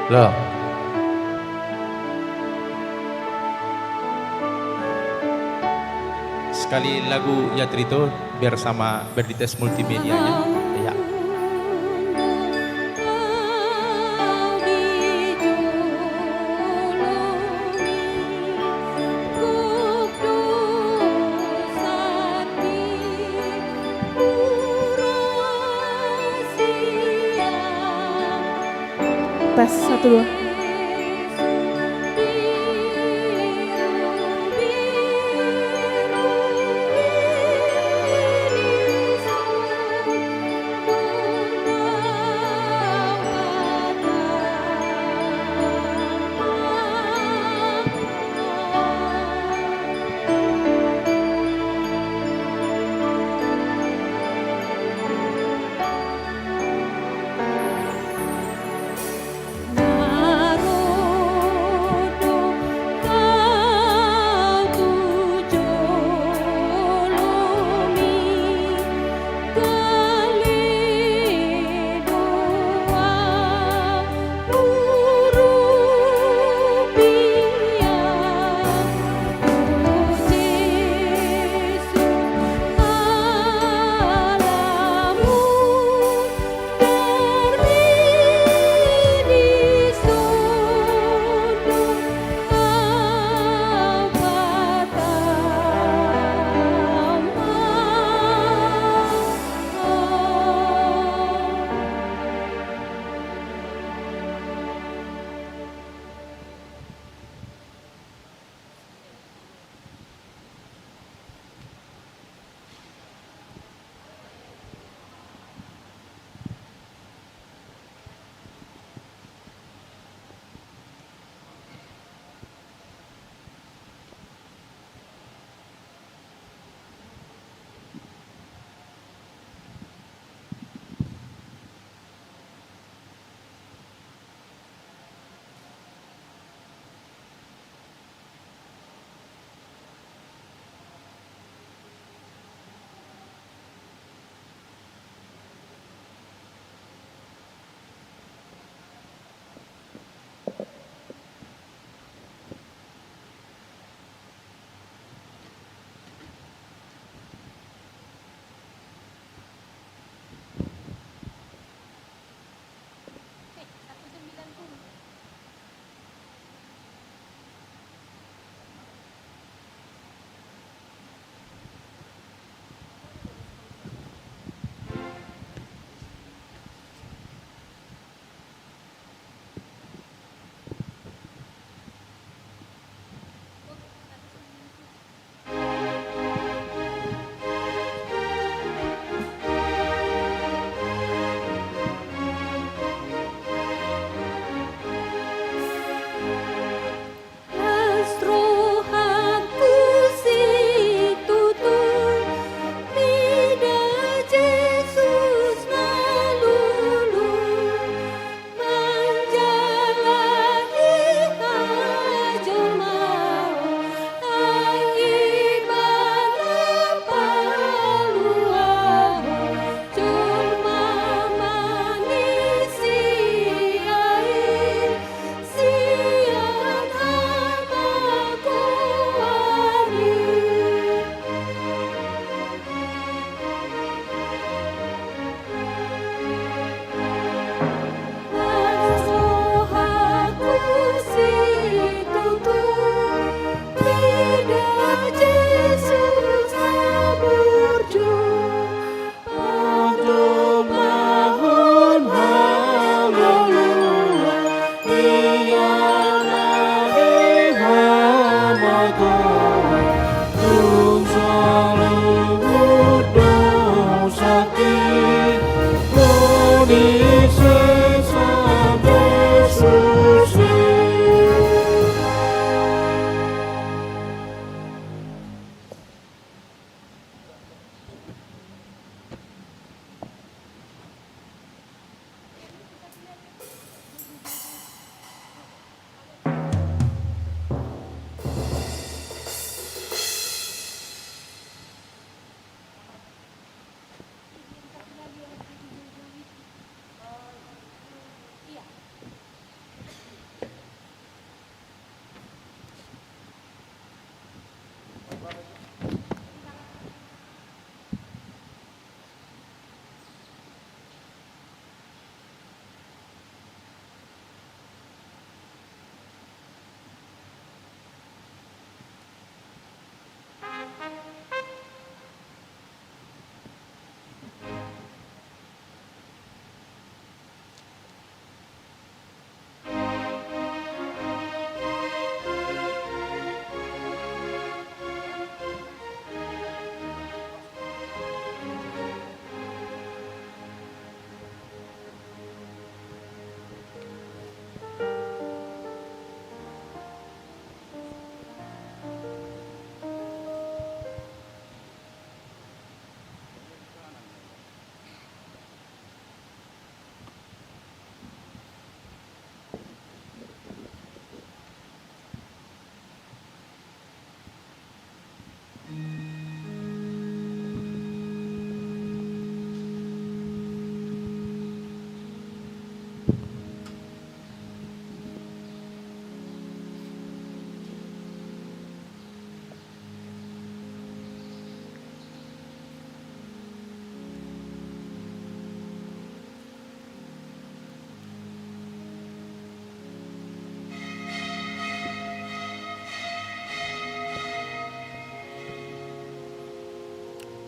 Loh, sekali lagu Yatrito biar sama berdites multimedianya. Ya. Tes 1 2.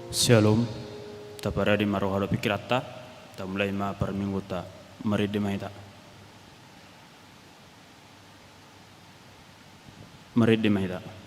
Shalom, tapara di marohalo pikirata, ta mulai ma per minggu ta mari di mahita. Mari di mahita.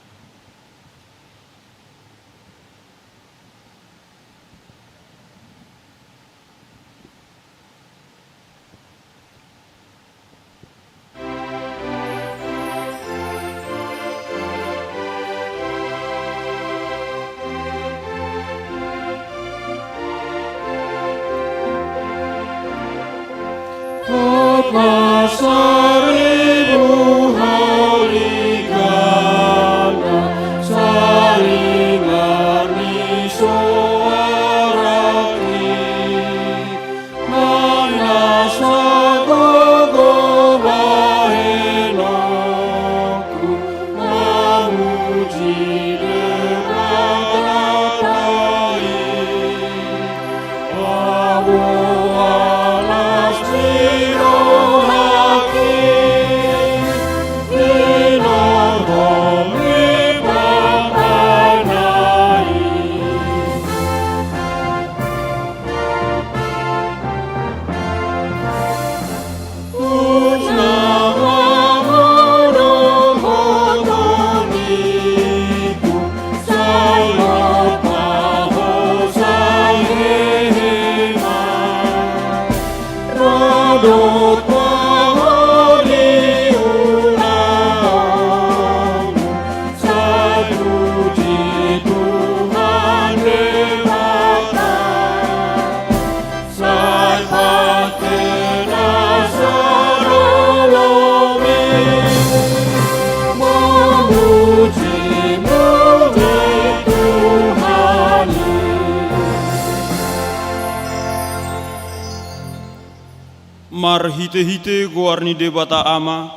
Mar hite-hite goarni debata ama,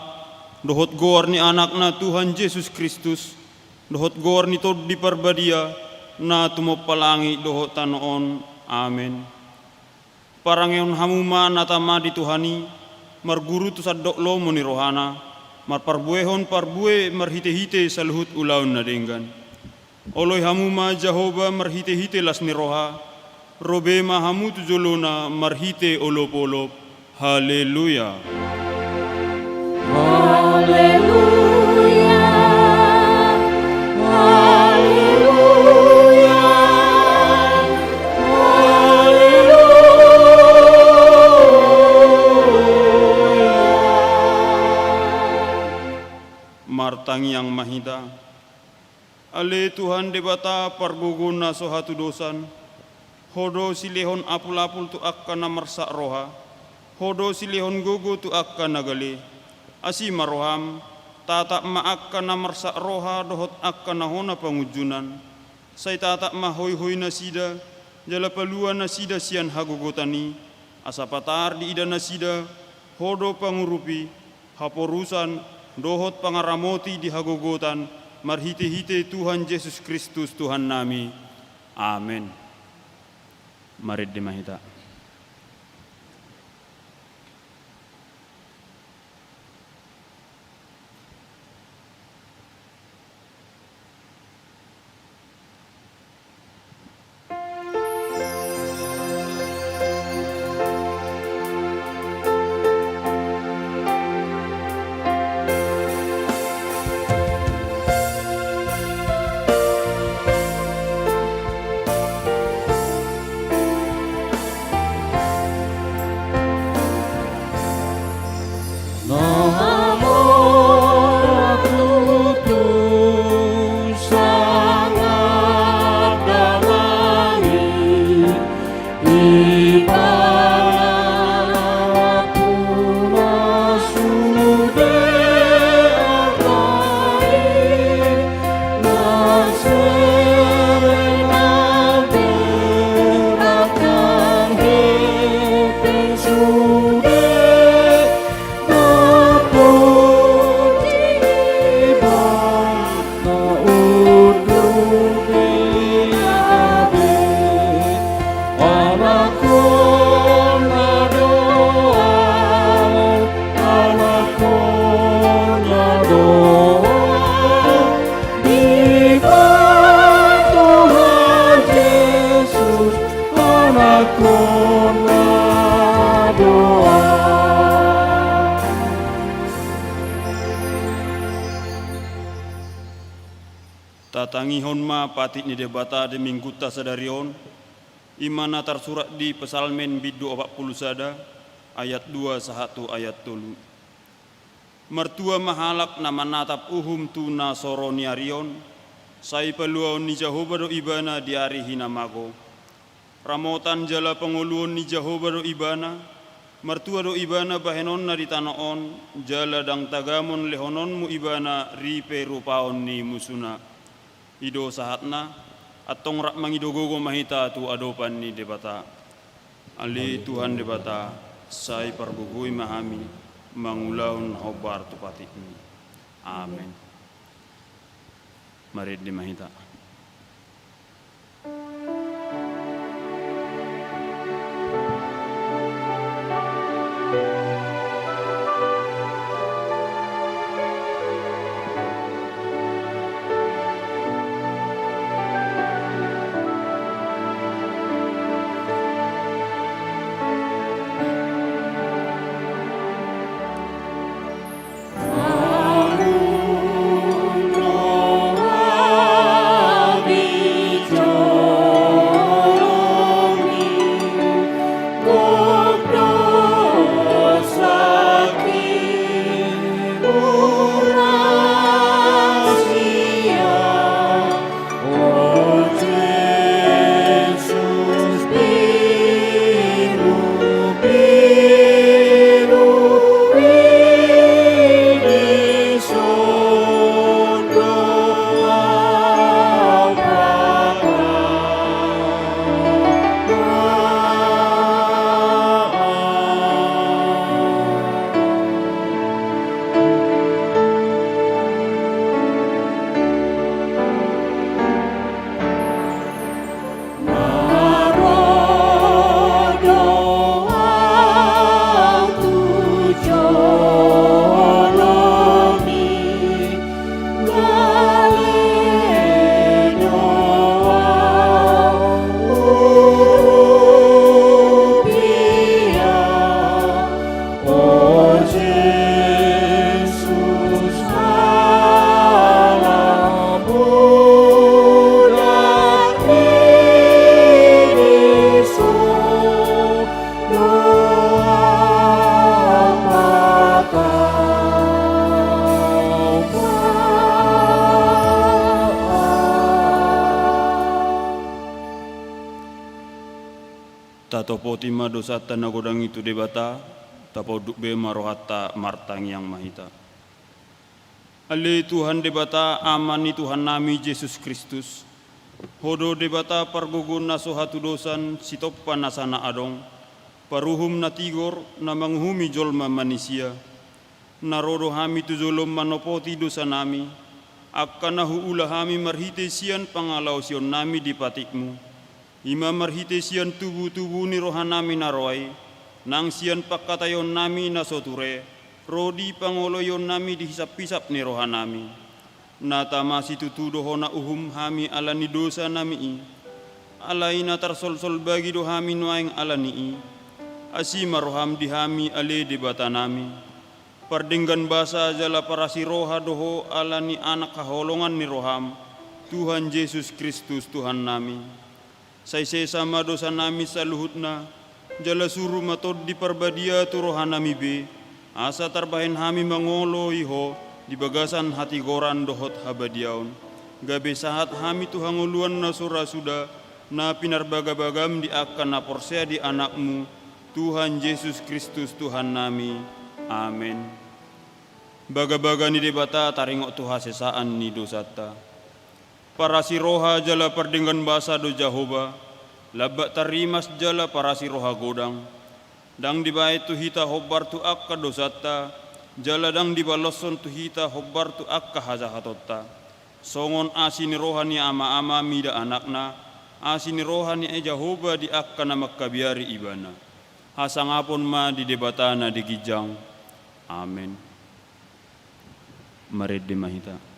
dohot goarni anakna Tuhan Yesus Kristus, dohot goarni tod di parbadia, na tumopalangi dohot tanoon. Amen. Parangeon hamuma natama di Tuhani, mar guru tu sadok lo moni rohana, mar parbuehon parbue mar hite-hite saluhut ulaun na denggan. Oloy hamuma Jehovah mar hite-hite las ni roha, robe mahamu tu jolona mar hite olop-olop. Haleluya. Haleluya. Haleluya. Haleluya. Martang yang mahida, ale Tuhan debata parguguna sohatu dosan, hodo silehon apul-apul tu akkana marsak roha, hodo silehon gogo tu akkana gali, asi maroham, tatak ma akkana marsak roha dohot akkana hona pangujunan, say tatak ma hoy-hoy na sida, jala paluan na sida sian hagogotani, asa patar di ida na sida, hodo pangurupi, haporusan, dohot pangaramoti di hagogotan, marhite-hite Tuhan Yesus Kristus Tuhan nami. Amin. Mari dimahita. Akunlah doa. Tatangihon ma patik ni debata de mingguta sadarion, imana tersurat di pesalmen bidu 40 sada, ayat 2 sahatu ayat 3. Mertua mahalak nama natap uhum tuna soroni arion, sai peluaon ni Jehovah do ibana di hari hinamago. Ramotan jala penguluon ni Jehovah do ibana, mertua do ibana bahenon na di tanaon, jala dang tagamon lehonon mu ibana ripe rupaon ni musuna. Ido sahatna atong rak mangidogogo mahita tu adopan ni debata. Ali Tuhan debata sai parbugui mahami mangulaun hobar tu patik ni. Amin. Mari di mahita. Tatopo tima dosa tanagodang itu debata, tapo dukbe marohata martang yang mahita. Ale Tuhan debata amani Tuhan nami Yesus Kristus. Hodo debata pargugun na sohatu dosan sitopa nasana adong. Paruhum na tigor na manghumi jolma manusia. Narodo hami tu jolom manopoti dosa nami. Akkanahu ulah hami marhite sian pangalau sion nami di patikmu. Ima marhite sian tubuh-tubuh ni rohanami naroai, nang sian pakatayon nami nasoture, rodi pangoloyon nami dihisap-hisap ni rohanami. Nata masih tutudoho na uhum hami alani dosa nami alai na tarsol-sol bagi dohami nuaing alani asima roham dihami ale debata nami. Pardinggan basa jala parasi roha doho alani anak kaholongan ni roham, Tuhan Yesus Kristus Tuhan nami. Sai sama dosa nami saluhutna, jala suruh matod di parbadia tu rohanami be, asa tarbahen hami mangolo iho, di bagasan hati goran dohot habadiaun. Gabe sahat hami tu hanguluan na sura suda, na pinarbagabagam di akan na porsea di anakmu, Tuhan Yesus Kristus Tuhan nami. Amin. Baga-baga ni debata taringok tuha sesaan ni dosata. Para si roha jala pardinggan basa do Jehovah, labak tarimas jala para si roha godang. Dang dibae tu hita hobbar tu akka dosata, jala dang dibaloson tu hita hobbar tu akka hazahatotta. Songon asini roha ni ama-ama mida anakna, asini roha ni Jehovah di akka na makkabiari ibana. Hasangapon ma di debatana di gijang. Amin. Mari di mahita.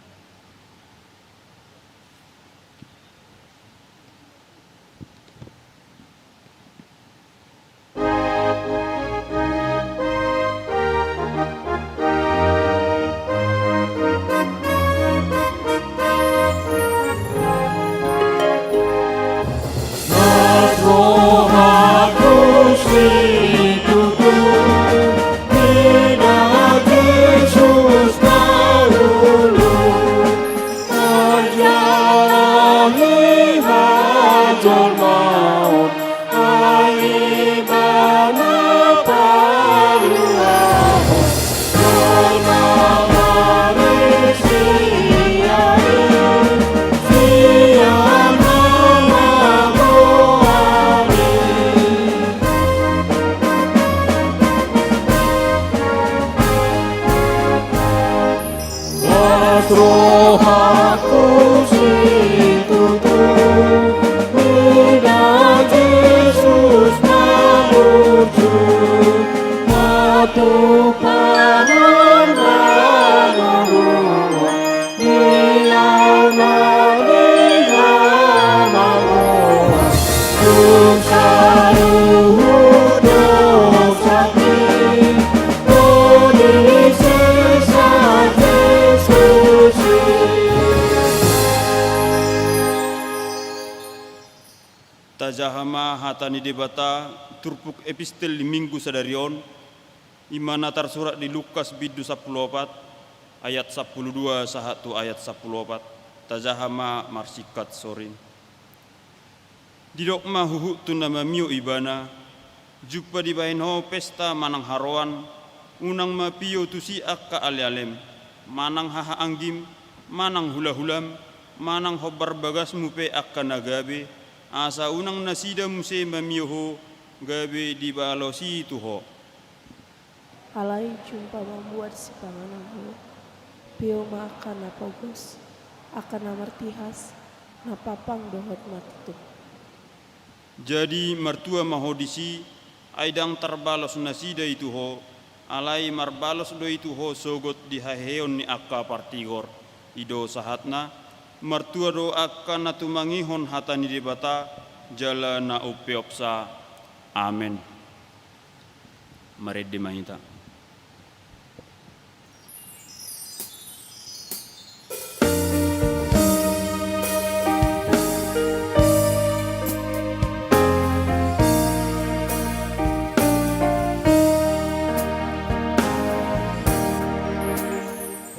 rohaku situtup lidah Yesus menuju matu pahan menurut Dia melihat maroh dosa luhur dosa kini bodi sesat Yesus. Tajahama hatani debata turpuk epistel di minggu sadarion imana tersurat di Lukas bidu 14 ayat 12 sahatu ayat 14 tajahama marsikat sorin didok mahuhu tunama mio ibana jumpa di bahinho pesta manang haroan unang mapio tusi akka ale-alem manang haha anggim manang hula-hulam manang hobar bagas mupe akka nagabe asa unang nasida muse mamioho gabe di balosi tuho Alai jumpa membuat si pangananmu pio makan apa gus akan namartihas napapang dohot matitu. jadi mertua mahodisi aidang terbalos nasida itu ho alai marbalos do itu ho sogot di haheon ni akka partigor ido sahatna mertua do akan natumangihon hatani debata jala na upeopsa amen. Mari dimahita.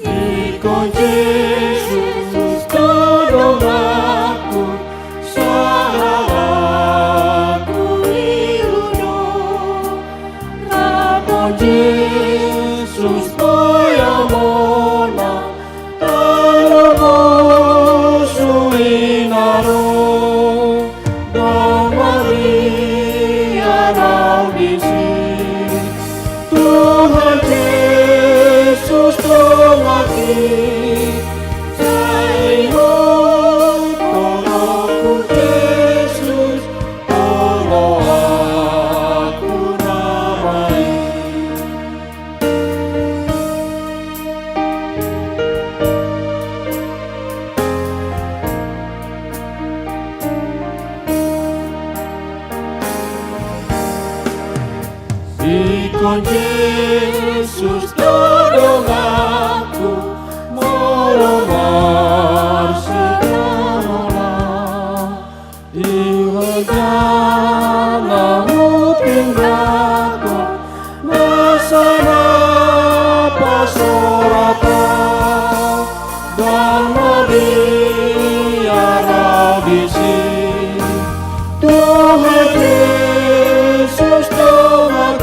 Ikut Yesus tolong aku, salahku iluno. Ramo Yesus boya mona, tolong suinaro. Don Maria raudisi, Tuhan Yesus tolong aku, tolong Yesus, tolong aku namai. Ikut Yesus tolong aku, molomar sekarona. Iwajana upindaku, nasana pasorata. Dan Maria raudisi, Tuhan Yesus tolong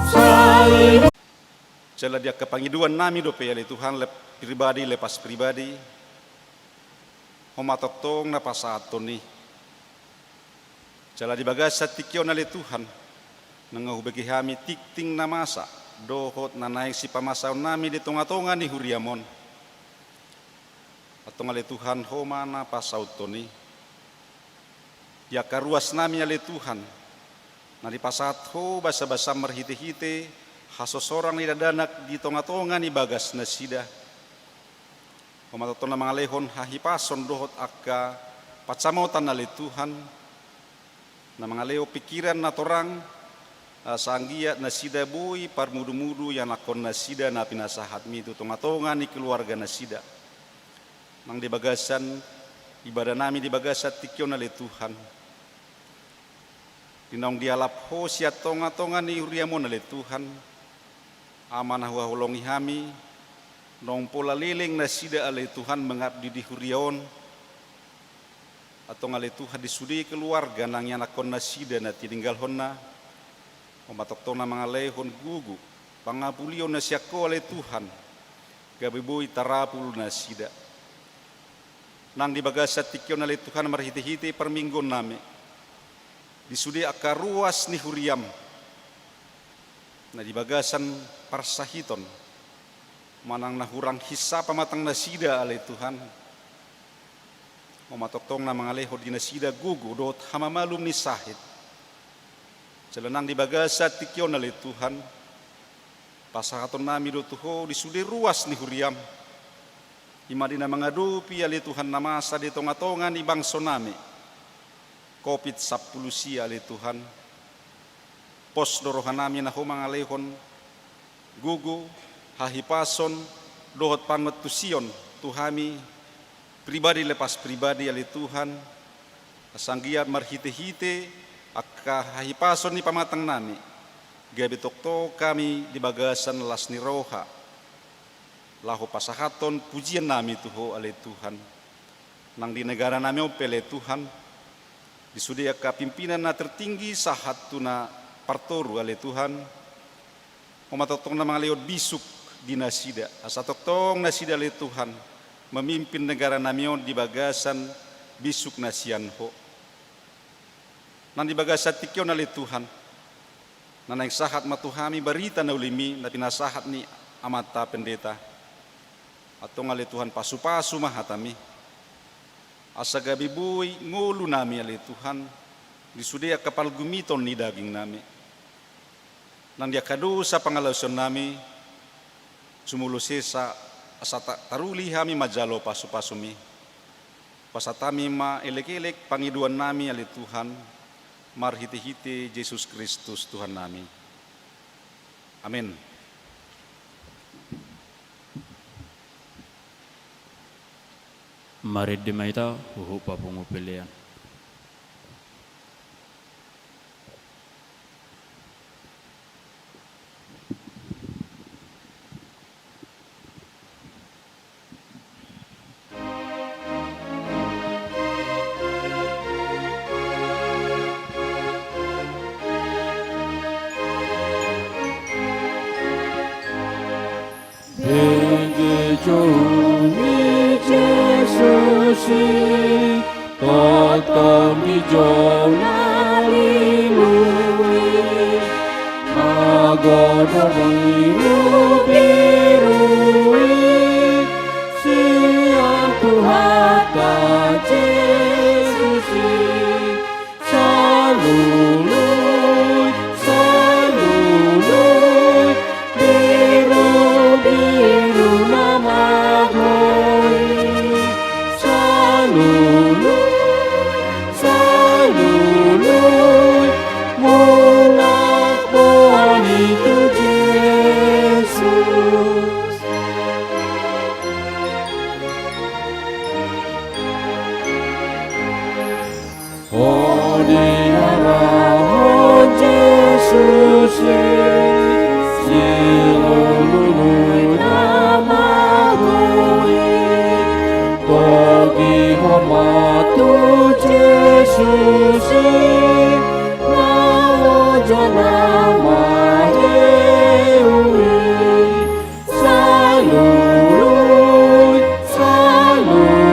saya. Jala dia kepangiduan nami do peyale Tuhan pribadi lepas pribadi. Homa toktong na pasatoni. Jala di bagasa tikyo na le Tuhan. Nangahubagi hami tikting na masa. Dohot na naik si pamasaw nami di tonga-tonga ni huriamon. Atong ale Tuhan homa na pasautoni. Ya karuas nami ale Tuhan. Na di pasat ho basa-basa merhite-hite. Hasosorang ni dadanak di tonga-tonga ni bagas na sida. Pematoton na mga lehon hahipason dohot akka patsamotan na le Tuhan. Na mga leo pikiran na torang sanggia na sida boy parmudu-mudu yang nakon na sida na pinasahat mi itu tonga-tonga ni keluarga na sida. Nang di bagasan ibadah nami di bagasan tikyo na le Tuhan. Dinong dialap ho siya tonga-tonga ni uriamo na le Tuhan. Amanah wahulongi hami nong pola liling na sida ale Tuhan mengabdi di huriaon atau ngale Tuhan disudi keluarga nang yang nakon na sida na tininggal honna omatok na mga lehon gugu pangapulio na siya ko ale Tuhan gabiboy tarapul na sida nang di bagasat tikyo na ale Tuhan marhiti-hiti perminggon nami disudi akaruas ni huriam na di bagasan parsahiton manang nahurang hisa pamatang nasida alay Tuhan. Mamatoktong na mga leho di nasida gugu dot hamamalum ni sahit. Jalanang di bagasa tikyon alay Tuhan. Pasahaton nami do tuho di sudi ruas ni huriam. Ima di na mga dupi alay Tuhan namasa di tongatongan ni bangso nami. COVID-19 alay Tuhan. Pos dorohan namin na humang alehon gugu hahipason dohot pangot tusion tuhami pribadi lepas pribadi ali Tuhan asanggiat marhite-hite akka hahipason ni pamatang nami gabi tokto kami di bagasan las ni roha lahu pasahaton pujian nami tuho ali Tuhan nang di negara nami opele Tuhan disudia ka pimpinan na tertinggi sahat tuna partoru ale Tuhan mematotong na mga leod bisuk di nasida asatoktong nasida ale Tuhan memimpin negara namion di bagasan bisuk nasian ho nan di bagasan tikyon ale Tuhan nanang sahat matuhami barita na ulimi na pinasahat ni amata pendeta atong ale Tuhan pasu-pasu mahatami asa gabi buhay ngulu nami ale Tuhan disudia kapal gumiton ni daging nami nang dia kadu sa pangalauson nami sumuluse sa asa taruli hami majalo pasu-pasumi pasatami ma elek-elek pangiduan nami ali Tuhan marhite-hite Yesus Kristus Tuhan nami. Amin. Mari dimaita huhu papungu pilihan. Jouni Jesusi Totom di jonali lui Magoda birui Siang Tuhata Jesusi Salului, salului Biru-biru namagoi Salului Mulak buhan itu Yesus Oh diarah Yesus Silului namagoi Togi homatu Yesus Mau janama Dewi Salului, salului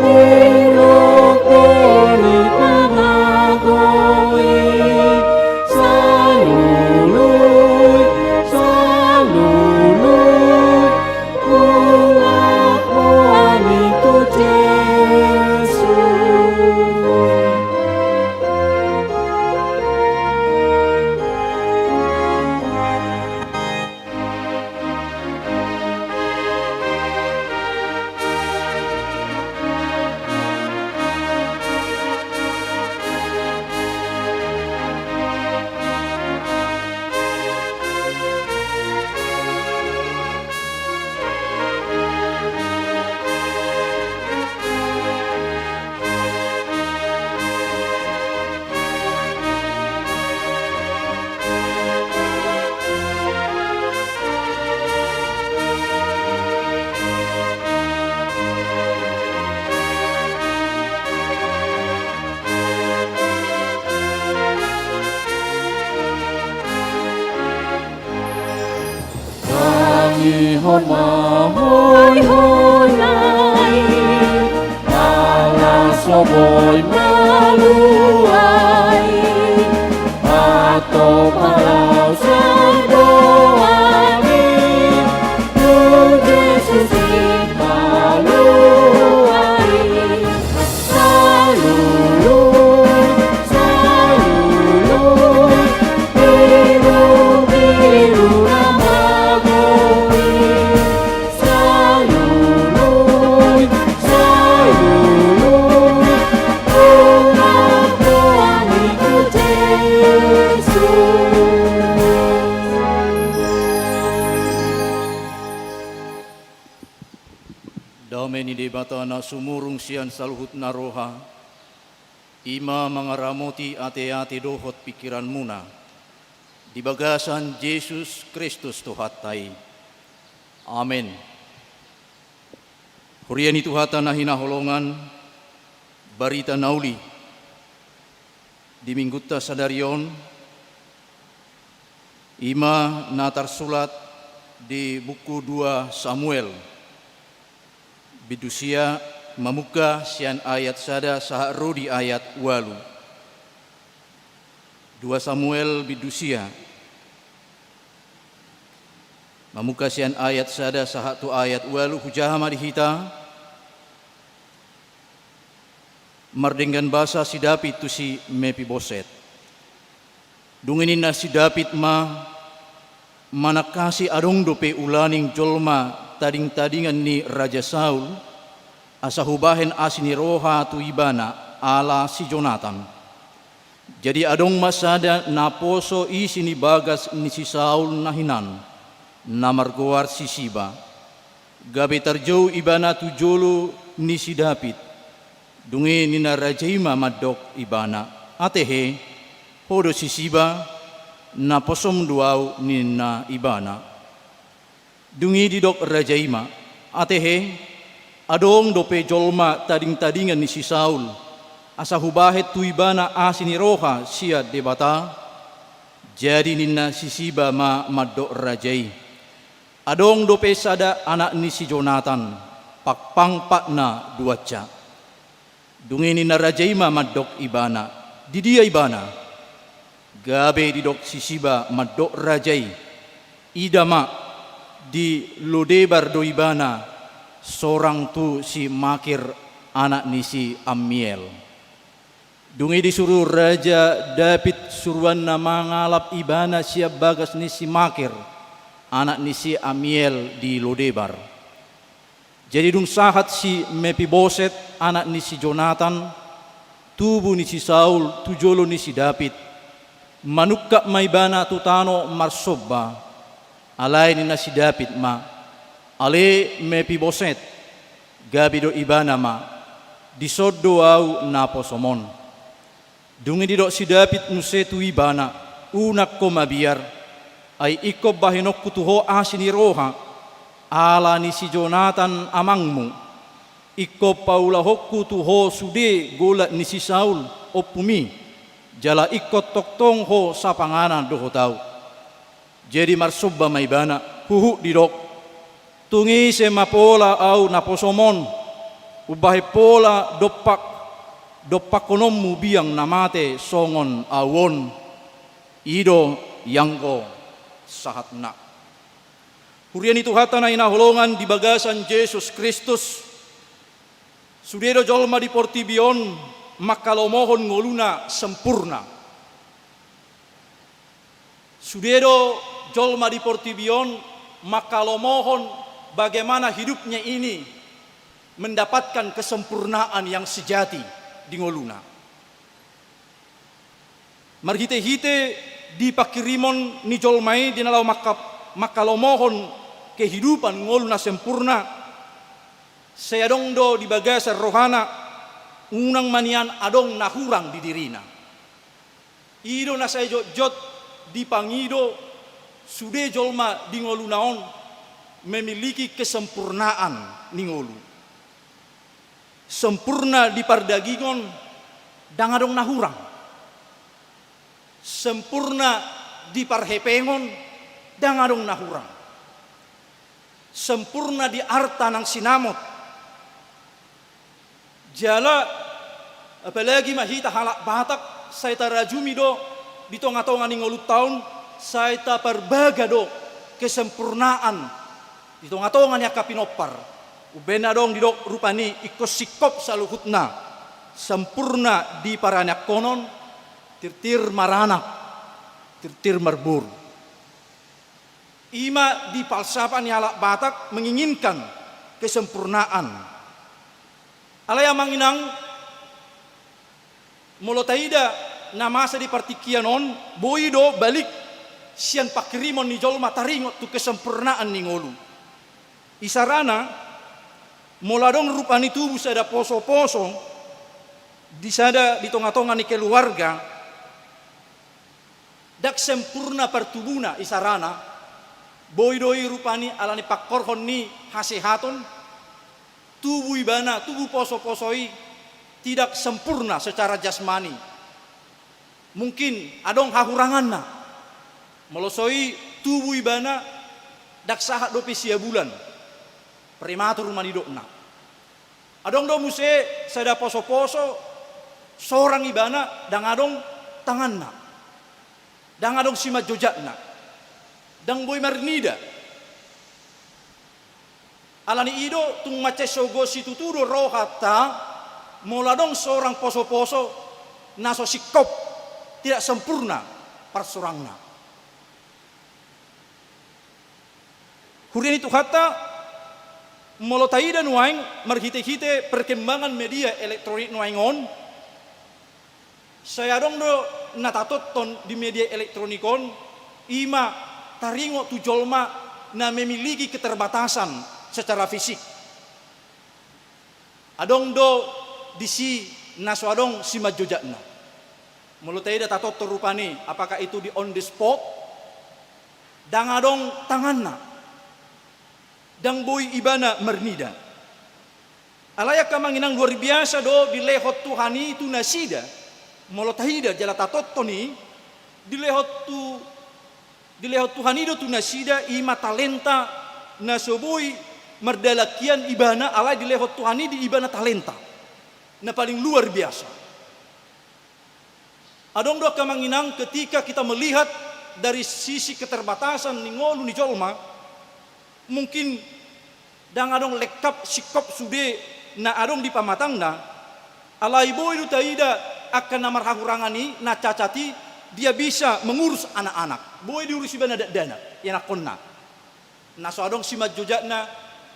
Ulok boni panagoi Salului, salului Ulok boni tu Yesus Hon mahoy honay Alas soboy maluay Ato palaw sa doami batana sumurung sian saluhut naroha, ima mangaramoti ate-ate dohot pikiran muna, di bagasan Yesus Kristus Tuhatai. Amin. Huriani Tuhata na hinaholongan, barita nauli, di minggutta sadarion, ima natar sulat di buku 2 Samuel, bidusia mamuka sian ayat sada saha rodi ayat walu. 2 Samuel bidusia mamuka sian ayat sada saha tu ayat walu hujahama dihita mardenggan bahasa si David tu si Mefiboset. Dunginin na si David manakasi adong dope ulaning jolma tading-tadingan ni Raja Saul asa hubahen asini roha tu ibana ala si Jonathan. Jadi adong masada naposo isi ni bagas ni si Saul nahinan namargoar si Siba. Gabe tarjau ibana tu jolo ni si David. Dungi ni na rajaima madok ibana. Atehe hodo si Siba na posom duau ni na ibana. Dungi didok rajaima. Atehe adong dope jolma tading-tadingan ni si Saul. Asa hubahet tu ibana asini roha sia debata. Jadi nina si Siba madok rajai. Adong dope sada anak ni si Jonathan. Pakpang pakna duaca. Dungi nina rajaima madok ibana. Didia ibana. Gabe didok si Siba madok rajai. Idama di Lodebar do ibana. Sorang tu si Makir anak ni si Amiel. Dungi disuruh Raja David suruhan nama ngalap ibana siap bagas ni si Makir anak ni si Amiel di Lodebar. Jadi dung sahat si Mefiboset anak ni si Jonathan, tubuh ni si Saul, tujolo ni si David. Manukka maibana tutano marsoba, alay ni na si David ale Mefiboset, gabi do ibana disodo au naposomon. Dungi didok si David nusetu ibana, unak ko mabiar, ay iko bahinok kutuho asini roha, ala ni si Jonathan amangmu, iko paulahok kutuho sude gola ni si Saul opumi, jala ikot toktong ho sa panganan doho tau. Jadi marsoba maibana, huhu didok, tungi se mapola au naposomon, ubahe pola dopak konommu biang namate songon awon, ido yangko sahatna. Hurian itu hatana inaholongan di bagasan Yesus Kristus, sudero jolma di portibion, makalomohon ngoluna sempurna. Sudero jolma di portibion, makalomohon bagaimana hidupnya ini mendapatkan kesempurnaan yang sejati di ngoluna. Marhite-hite di pakirimon ni jolmai di nalau makalomohon kehidupan ngoluna sempurna. Saya dongdo di bagasan rohana unang manian adong nahurang di dirina. Ido na saya jot di pangido sude jolma di ngolunaon memiliki kesempurnaan ni ngolu. Sempurna di pardagingon dang adong nahurang. Sempurna di parhepengon dang adong nahurang. Sempurna di arta nang sinamot. Jala apalagi mahita halak batak saya tarajumi do di tonga-tonga ni ngolu taun saya ta perbaga do kesempurnaan di tonga-tonga ni kapinopar ubena dong di dok rupani ikos sikop saluhutna sempurna di paranak konon tirtir maranak tirtir marbur ima di falsafah ni halak batak menginginkan kesempurnaan. Alaya manginang molotaida namasa di partikianon boido balik sian pakirimon ni jolma taringot tu kesempurnaan ni ngolu. Isarana Moladong rupani tubuh sada poso-poso, di sada di tonga-tonga ni keluarga, dak sempurna pertubuna isarana, boy-doi rupani alani pakkorhon ni hasehaton, tubuh ibana, tubuh poso-posoi tidak sempurna secara jasmani. Mungkin adong hahuranganna, melosoi tubuh ibana dak sahat dope sia bulan, prematur manidokna. Adong do muse sada poso-poso seorang ibana dang adong tanganna, dang adong simat jojatna, dang boy marnida. Alani ido tung mace sogo situtudo rohata moladong seorang poso-poso naso sikop tidak sempurna persorangna. Hurian itu kata molotaida nuaing marhite-hite perkembangan media elektronik nuaingon. Saya dong do natatoton di media elektronikon ima taringo tu jolma na memiliki keterbatasan secara fisik. Adong do disi naso adong si majojatna. Molotaida tatoton rupani apakah itu di on the spot dang adong tanganna dang boy ibana mernida. Alaya kamanginang luar biasa do di lehot Tuhani itu nasida. Molotahida jala tatotoni di lehot Tuhani do tu nasida ima talenta nasoboy merdalakian ibana alay di lehot Tuhani di ibana talenta. Na paling luar biasa. Adong do kamanginang ketika kita melihat dari sisi keterbatasan ningolu ni jolma, mungkin dang adong lekap sikop sude na adong di pamatangna alai boy du taida akan namar hahurangani na cacati dia bisa mengurus anak-anak boy diurus ibana dana yana konna na so adong simat jojatna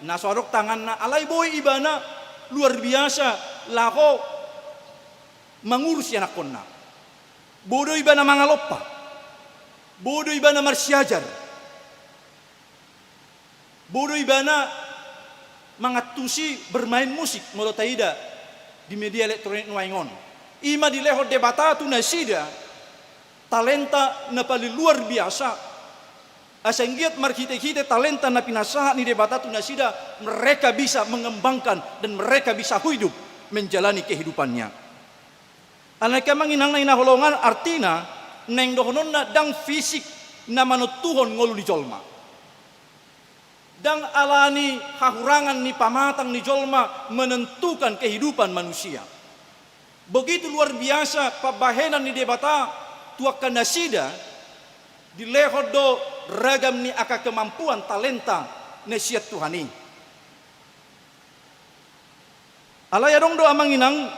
na so adong tanganna alai boy ibana luar biasa lako mengurus yana konna bodo ibana mangaloppa bodo ibana marsiajar bodo ibana mangatusi bermain musik molotaida di media elektronik nuaingon. Ima di lehot debata tu nasida talenta na paling luar biasa. Asenggiat marhite-hite talenta na pinasaha ni debata tu nasida mereka bisa mengembangkan dan mereka bisa hidup menjalani kehidupannya. Anaka manginang na inaholongan artina neng dohonon na dang fisik na manutuhon ngolu di jolma. Dang alani hahurangan ni pamatang ni jolma menentukan kehidupan manusia. Begitu luar biasa pabahenan ni debata tuakan nasida di lehot do ragam ni aka kemampuan talenta nasiat Tuhani. Alaya dong do amanginang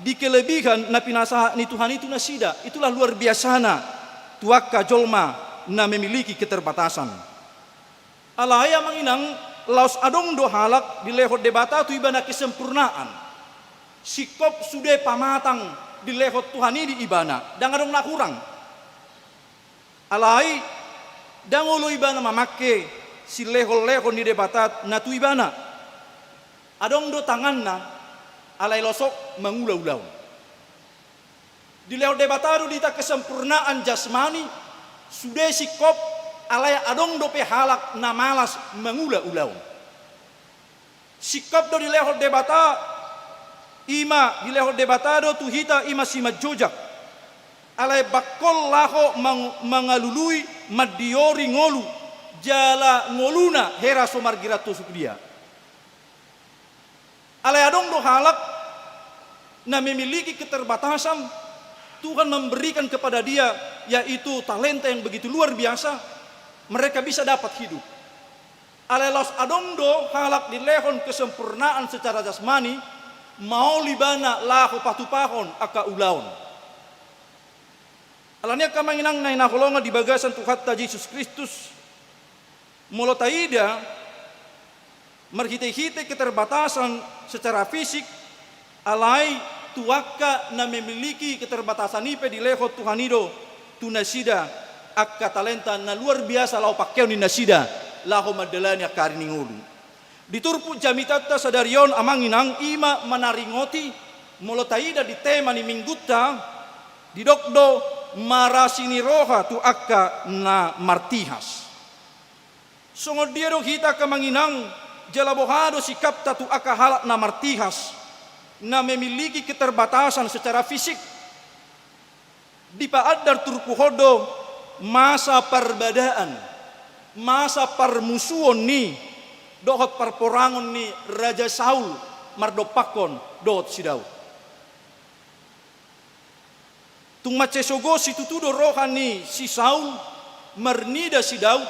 di kelebihan na pinasa ni Tuhani itu nasida itulah luar biasana tuaka jolma na memiliki keterbatasan. Alaya manginang laos adong do halak di lehot debata tu ibana kesempurnaan. Sikop sude pamatang di lehot Tuhani di ibana dang adong nakurang. Alai dang ulo ibana mamake si lehol-lehol di debata na tu ibana. Adong do tanganna alai losok mengulau-ulau. Di lehot debata do dita kesempurnaan jasmani sude sikop alaya adong dope halak na malas mengula-ulau. Sikap do di lehot debata ima di lehot debata do tuhita ima simat jojak. Alaya bakol laho mangalului madiori ngolu jala ngoluna hera somargirat tusuk dia. Alaya adong do halak na memiliki keterbatasan Tuhan memberikan kepada dia yaitu talenta yang begitu luar biasa. Mereka bisa dapat hidup. Alelos adondo halak di lehon kesempurnaan secara jasmani mau libana lahu patupahon aka ulaun. Alania kamanginang na inaholonga di bagasan Tuhan Yesus Kristus molotaida marhite-hite keterbatasan secara fisik alai tuaka na memiliki keterbatasan ipe di lehot Tuhanido tunasida akka talenta na luar biasa lau pakeo ni nasida laho madalani akarini ngulu. Diturpu jamitata sadarion amanginang ima manaringoti molotaida di tema ni minggutta didokdo marasini roha tu akka na martihas. Songodiero hita kamanginang jalabohado sikap tu akka halak na martihas na memiliki keterbatasan secara fisik. Di paadar turpuhodo masa perbedaan, masa permusuhan ni dohot perporangon ni Raja Saul mardopakon dohot si Daud. Tung macesogo si tutudo rohani si Saul mernida si Daud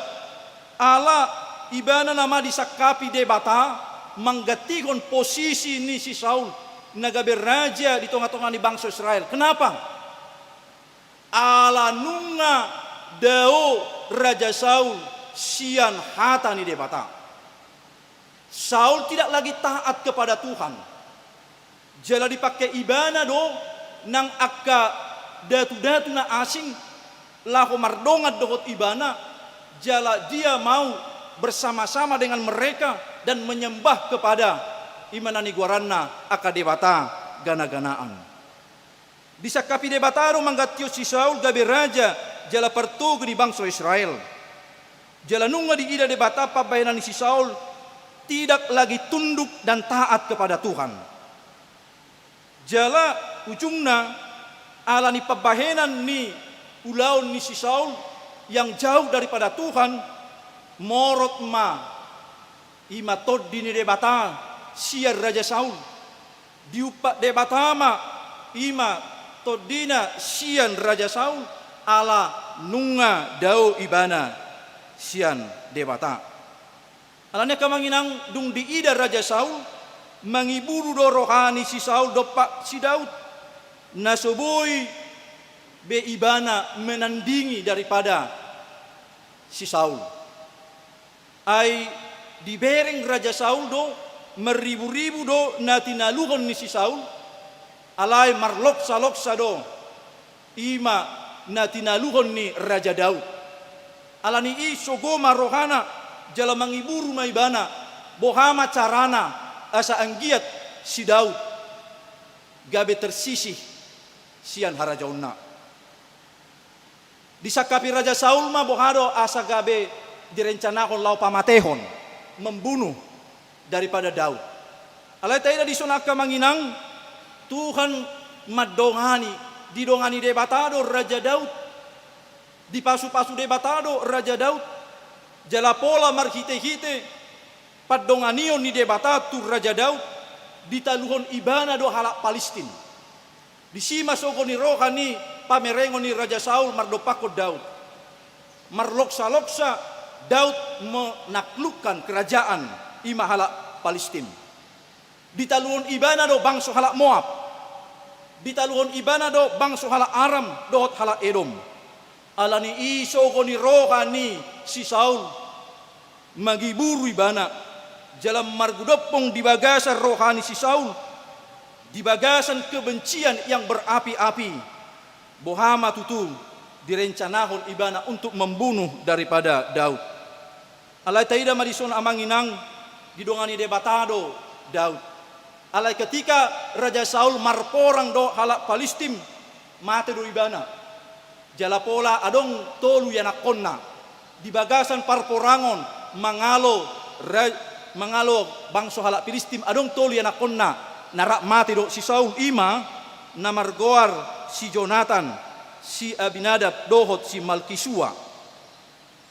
ala ibana nama disakapi debata manggatikon posisi ni si Saul nagabe raja di tengah-tengah ni bangsa Israel. Kenapa? Ala nunga dao Raja Saul sian hata ni debata. Saul tidak lagi taat kepada Tuhan. Jala dipakai ibana do nang akka datu-datu na asing lahu mardongat dohot ibana. Jala dia mau bersama-sama dengan mereka dan menyembah kepada imanani guaranna akka debata gana-ganaan. Disakapi debataro manggatio si Saul gabe raja jala pertugu di bangsa Israel. Jala nunga di ida debata pabayanan si Saul tidak lagi tunduk dan taat kepada Tuhan. Jala ujungna ala ni pabahenan ni ulaun ni si Saul yang jauh daripada Tuhan morot ma ima tod dini debata siar Raja Saul diupak debata ma ima todina sian Raja Saul ala nunga dau ibana sian debata. Alanya kamanginang dung diida Raja Saul mangiburu do rohani si Saul dopak si Daud nasoboi be ibana menandingi daripada si Saul. Ai dibereng Raja Saul do meribu-ribu do natinaluhon ni si Saul alai marloksa-loksa do ima natinaluhon ni Raja Daud. Alani i sogoma rohana jala mangiburu maibana bohama carana asa anggiat si Daud gabe tersisih sian harajauna. Disakapi Raja Saul ma bohado asa gabe direncanakan lau pamatehon membunuh daripada Daud. Alai taida disunaka manginang Tuhan madongani didongani debatado Raja Daud dipasu-pasu debatado Raja Daud jala pola marhite-hite padonganion ni debatatu Raja Daud ditaluhon ibana do halak Palestin. Disima sogo ni rohani pamerengo ni Raja Saul mardopako Daud. Marloksa-loksa Daud menaklukkan kerajaan ima halak Palestin. Ditaluhon ibana do bangsa halak Moab. Ditaluhon ibana do bangsa halak Aram dohot halak Edom. Alani isogo ni rohani si Saul magiburu ibana jalan margudopong di bagasan rohani si Saul di bagasan kebencian yang berapi-api bohama tutu direncanakan ibana untuk membunuh daripada Daud. Alai taida madison amanginang didongani debatado Daud. Alai ketika Raja Saul marporang do halak Palestin mate do ibana jala pola adong tolu yanakonna di bagasan parporangon mangalo bangso halak Filistin adong tolu yanakonna narak mati do si Saul ima namargoar si Jonathan si Abinadab dohot si Malkisua.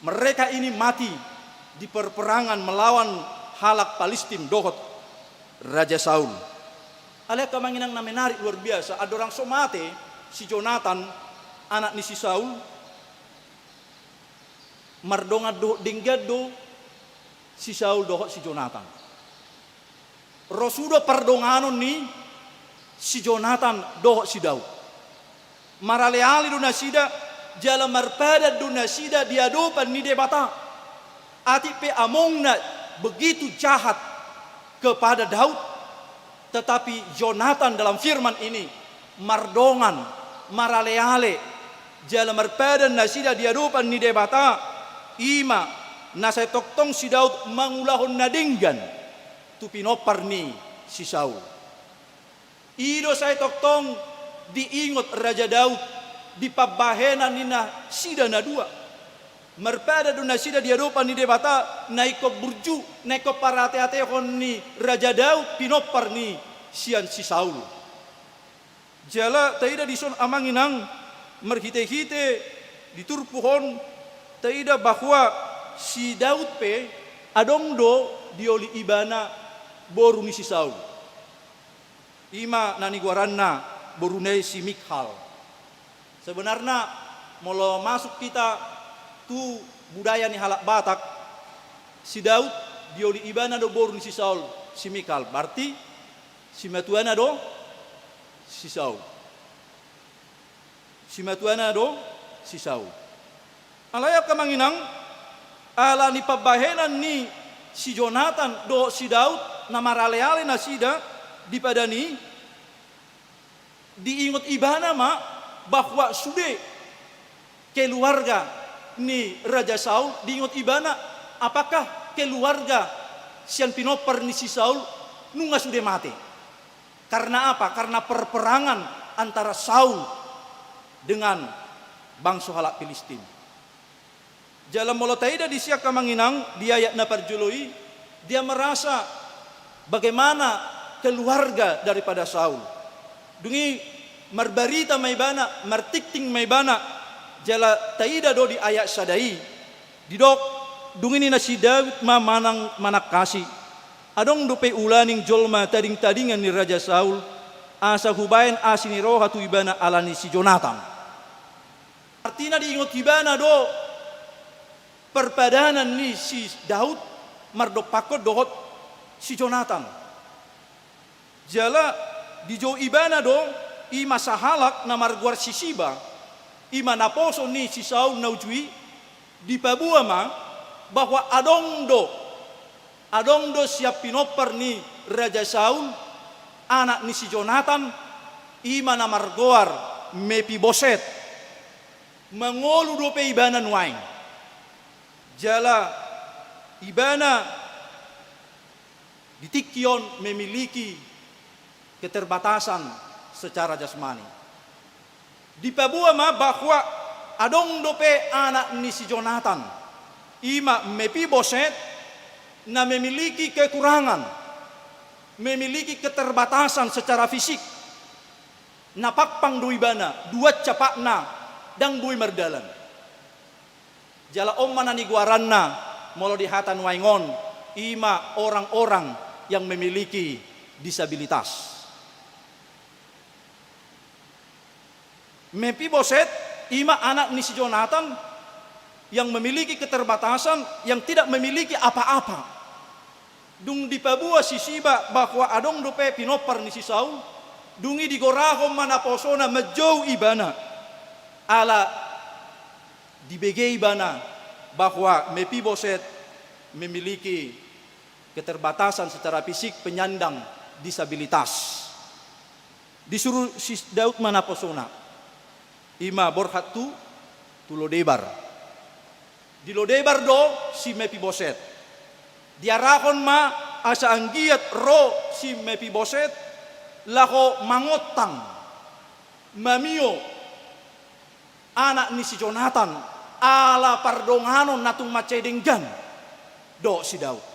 Mereka ini mati di perperangan melawan halak Palestin dohot Raja Saul. Alek kamanginang na menarik luar biasa ada orang somate si Jonathan anak ni si Saul mardonga do dinggado si Saul dohot si Jonathan. Rosudo pardonganon ni si Jonathan dohot si Daud. Maraleali do nasida jala marpada do nasida diadopan ni debata. Ati pe amongna begitu jahat kepada Daud, tetapi Jonathan dalam firman ini mardongan maraleale jala marpada nasida diadopan ni debata ima nasay toktong si Daud mangulahon nadinggan tu pinopar ni si Saul. Ido saya toktong diingot Raja Daud di pabahenan nina sida na dua. Merpada do na sida dia dopan ni debata naiko burju naiko parate-ate kon ni Raja Daud pinopar ni sian si Saul. Jala taida dison amanginang merhite-hite diturpuhon taida bahwa si Daud pe adong do dioli ibana boru ni si Saul. Ima nani guaranna borunei si Mikhal. Sebenarnya molo masuk kita tu budaya ni halak Batak, si Daud dioli ibana do boru ni si Saul si Mikhal. Berarti si matuana do si Saul. Si matuana do si Saul. Alaya kamanginang ala ni pabahenan ni si Jonathan do si Daud na marale-ale na sida di padani diingot ibana ma bahwa sude keluarga ni Raja Saul diingot ibana apakah keluarga sian pinopar ni si Saul nunga sude mati. Karena apa? Karena perperangan antara Saul dengan bangsa halak Filistin. Jalan molotaida di siak kamanginang di ayat na parjuloi dia merasa bagaimana keluarga daripada Saul. Dungi marbarita maibana, martikting maibana, jala taida do di ayat sadai. Didok dungi ni nasi Daud ma manang manak kasih. Adong dope ulaning jolma tading-tadingan ni Raja Saul, asa hubain asini roha tu ibana alani si Jonathan. Artinya diingot ibana do perpadanan ni si Daud mardopakot dohot si Jonathan. Jala di jo ibana do ima sahalak na marguar si Siba ima naposo ni si Saul naujui di pabua ma bahwa adong do siap pinopar ni Raja Saul anak ni si Jonathan ima na marguar Mefiboset mangolu do pe ibana nuaing. Jala ibana ditikyon memiliki keterbatasan secara jasmani. Di pabua ma bahwa adong dope anak ni si Jonathan ima Mefiboset na memiliki kekurangan, memiliki keterbatasan secara fisik. Napakpang dui bana, dua capakna dang bui merdalan. Jala omma nani guaranna molo di hatan waingon ima orang-orang yang memiliki disabilitas. Mefiboset ima anak ni si Jonathan yang memiliki keterbatasan, yang tidak memiliki apa-apa. Dung di pabua si Siba bahwa adong dope pinopar ni si Saul, dungi digorahom manaposona majau ibana. Ala dibege ibana bahwa Mefiboset memiliki keterbatasan secara fisik, penyandang disabilitas. Disuruh si Daud manaposona. Ima borhat tu Lodebar. Di Lodebar do si Mefiboset. Diarahon ma asa anggiat ro si Mefiboset lako mangotang mamio anak ni si Jonathan ala pardonganon natung macedenggan do si Daud.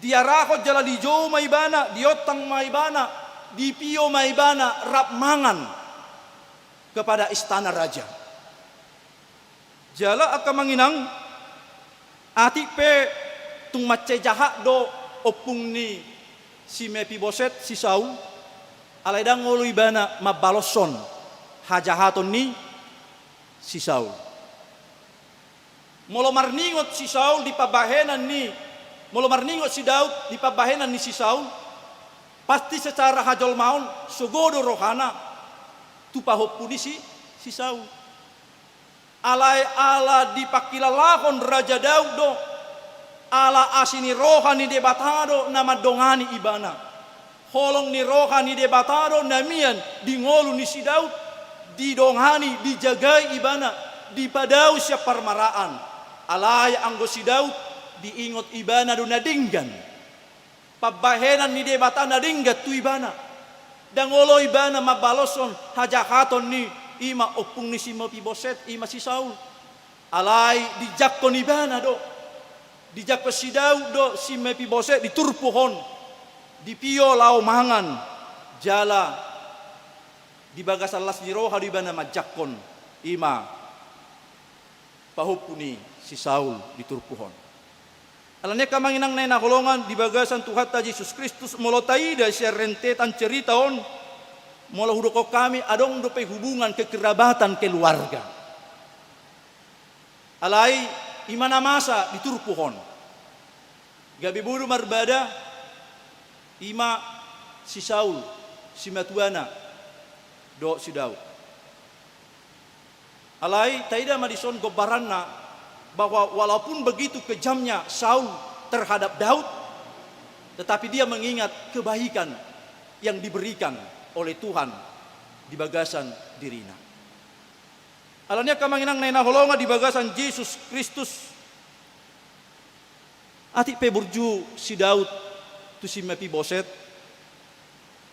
Diarahon jala di jo maibana, diotang maibana, di pio maibana rap mangan kepada istana raja. Jala akamanginang ati pe tung mace jahat do opung ni si Mefiboset si Saul alaidang ngolu ibana mabaloson hajahaton ni si Saul. Molo marningot si Saul di pabahenan ni, molo marningot si Daud di pabahenan ni si Saul, pasti secara hajol maun sugodo rohana tu pahopuni si Saul. Alai ala dipakilalakon Raja Daud do ala asini rohani debatado nama dongani ibana. Holong ni rohani debatado namian di ngolu ni si Daud didongani dijagai ibana dipadau siap parmaraan. Alai anggo si Daud diingot ibana do nadinggan. pabahenan ni debata na dinggat tu ibana. Dangolo ibana mabaloson hajahaton ni ima opung ni si Mefiboset ima si Saul. Alai dijakon ibana do. Dijakon si Daud do si Mefiboset diturpuhon. Dipio lau mangan jala di bagasan las di roha di bana majakon ima pahupuni si Saul diturpuhon. Alanya kamanginang nena kolongan di bagasan Tuhan ta Yesus Kristus molotaida si rentetan cerita on mola hudoko kami adong dope hubungan kekerabatan keluarga. Alai imana masa diturpuhon. Gabi buru marbada ima si Saul si Matuana do si Daud. Alai taida madison gobaranna bahwa walaupun begitu kejamnya Saul terhadap Daud, tetapi dia mengingat kebaikan yang diberikan oleh Tuhan di bagasan dirina. Alanya kamanginang nena holonga di bagasan Yesus Kristus. Ati peburju si Daud tu si Mefiboset.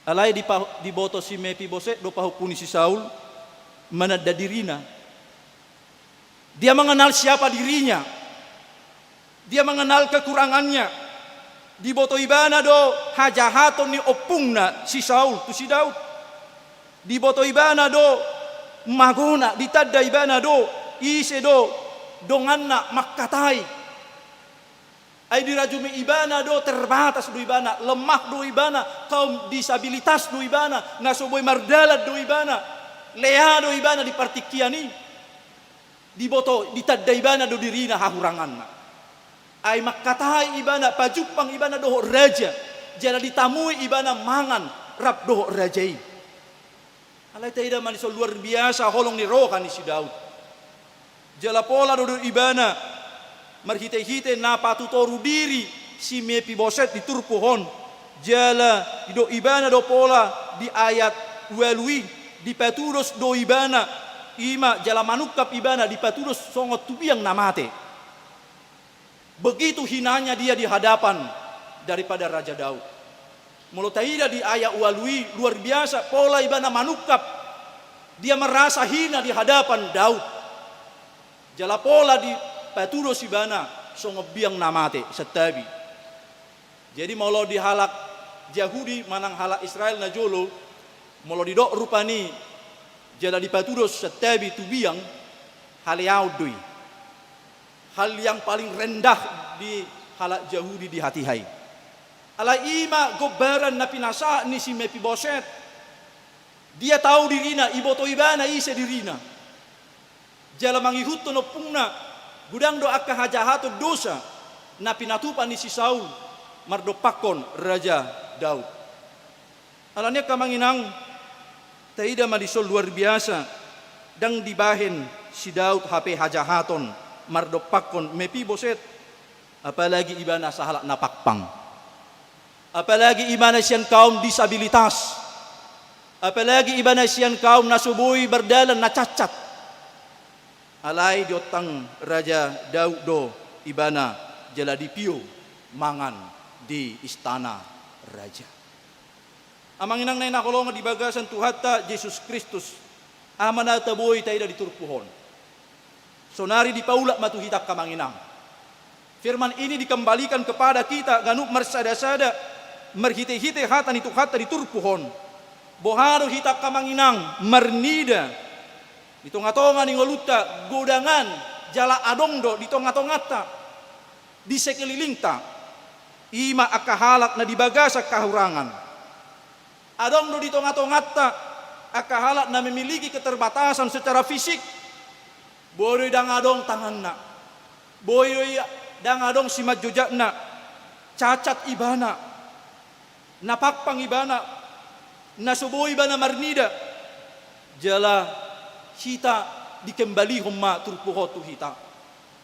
Alai di boto si Mefiboset do pahupuni si Saul manada dirina. Dia mengenal siapa dirinya. Dia mengenal kekurangannya. Di boto ibana do hajahaton ni opungna si Saul tu si Daud. Di boto ibana do magona ditadda ibana do ise do donganna makkatai. Ai dirajumi ibana do terbatas do ibana, lemah do ibana, kaum disabilitas do ibana, ngasoboy mardalat do ibana, lea do ibana di partikiani. Di boto ditadda ibana do dirina hahuranganna. Ai makkatai ibana pajupang ibana do raja, jala ditamui ibana mangan rap do rajai. Alai taida maniso luar biasa holong ni roha ni si Daud. Jala pola do ibana marhite-hite na patutoru diri si Mefiboset diturpuhon. Jala do ibana do pola di ayat walui di paturos do ibana ima jala manukap ibana di paturos songot tubiang namate. Begitu hinanya dia di hadapan daripada Raja Daud. Mulutaida di ayat walui luar biasa pola ibana manukap. Dia merasa hina di hadapan Daud. Jala pola di paturos ibana songot biang namate setabi. Jadi molo dihalak Yahudi manang halak Israel na jolo molo didok rupani jala di paturos setabi tubiang hal yaudui. Hal yang paling rendah di halak Yahudi di hati hai. Ala ima gobaran na pinasa ni si Mefiboset. Dia tahu dirina iboto ibana ise dirina. Jala mangihutun opungna gudang do akka hajahato dosa na pinatupan ni si Saul mardopakon Raja Daud. Alanya kamanginang taida madisol luar biasa dang dibahen si Daud HP hajahaton mardopakon Mefiboset, apalagi ibana sahalak napakpang, apalagi ibana sian kaum disabilitas, apalagi ibana sian kaum nasubui berdalan na cacat. Alai diotang Raja Daud do ibana jala dipio mangan di istana raja. Amanginang nay nakolonga di bagasan Tuhata Yesus Kristus amana taboy taida diturpuhon. Sonari di paulak matuhitak kamanginang. Firman ini dikembalikan kepada kita ganuk mersada-sada merhite-hite hatan itu hata diturpuhon. Boharo hitak kamanginang mernida di tonga-tonga ni ngoluta godangan jala adongdo di tonga-tongata di sekelilingta ima akahalak na dibagasa kahurangan adongdo di tonga-tongata akahalak na memiliki keterbatasan secara fisik boy dang adong tanganna boy dang adong simat jojakna cacat ibana napakpang ibana nasuboy ibana marnida jala kita dikembali humma turpuho tu hita.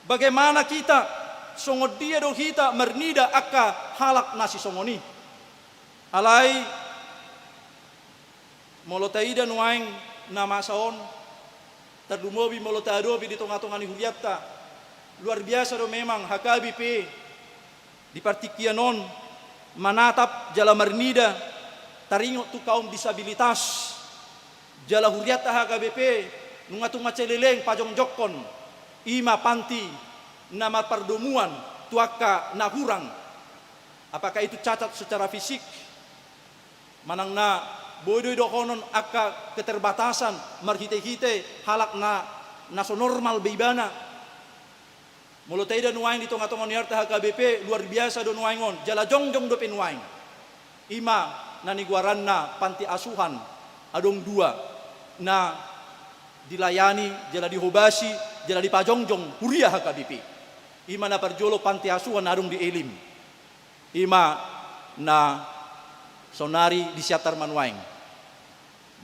Bagaimana kita songod dia do hita mernida akka halak nasi songoni. Alai molotaida nuaing nama saon terdumobi molotadobi di tonga-tonga ni huliatta. Luar biasa do memang hakabi pe di partikianon manatap jala marnida taringo tu kaum disabilitas jala huriata HKBP nungatu maceleleng pajong jokon ima panti nama perdomuan tuaka na hurang. Apakah itu cacat secara fisik manang na bodoh dokonon aka keterbatasan marhite-hite halak na so normal beibana mulutay dan nuaing di tonga-tonga niarta HKBP luar biasa don nuaingon jala jongjong do penuaing ima naniguaran na panti asuhan adong dua na dilayani jala dihobasi jala dipajongjong huria HKBP ima na parjolo panti asuhan adong di elim ima na sonari di siatar manuaing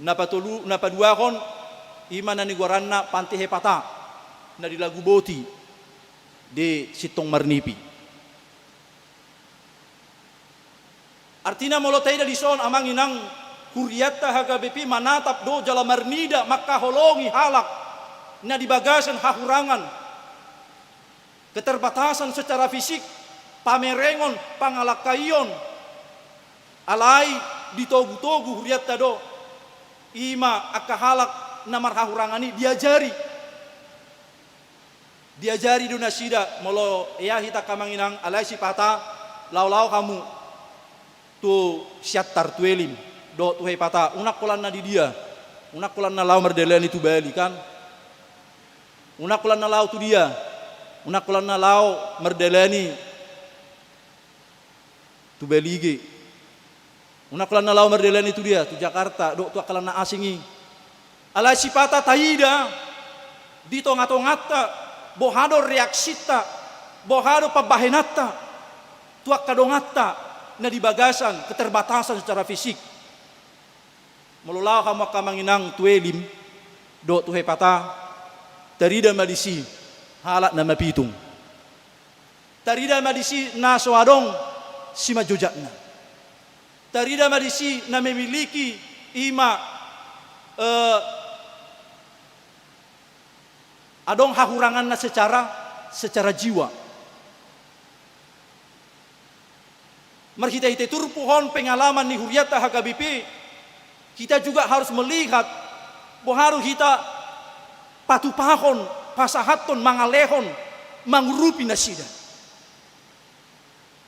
na paduakon ima naniguaran na panti hepata na dilaguboti di Sitong Marnipi. Artinya molotay da dison amang inang huriata HKBP manatap do jala marnida makaholongi halak na dibagasan hahurangan keterbatasan secara fisik pamerengon pangalakayon alai ditogu-togu huriata do ima akahalak na marhahurangani diajari do nasida molo ya hita kamanginang alai si pata lau kamu tu siatar tuelim do tu pata unak kolan na di dia unak kolan na lau merdelani tu bali kan unak kolan na lau tu dia unak kolan na lau merdelani tu belige unak kolan na lau merdelani tu dia tu Jakarta do tu akalan na asingi alai si pata taida di tonga-tongata bohado reaksita bohado pabahenata tuak kadongata na dibagasan keterbatasan secara fisik melulaw kamu kamanginang tuelim do tuhe pata tarida madisi halak na mapitung tarida madisi na soadong si majojakna tarida madisi na memiliki ima adong hahurangan na secara jiwa. Marhita-hita turpuhon pengalaman ni huriata HKBP, kita juga harus melihat bahwa kita patupahon, pasahaton, mangalehon, mangurupi nasida.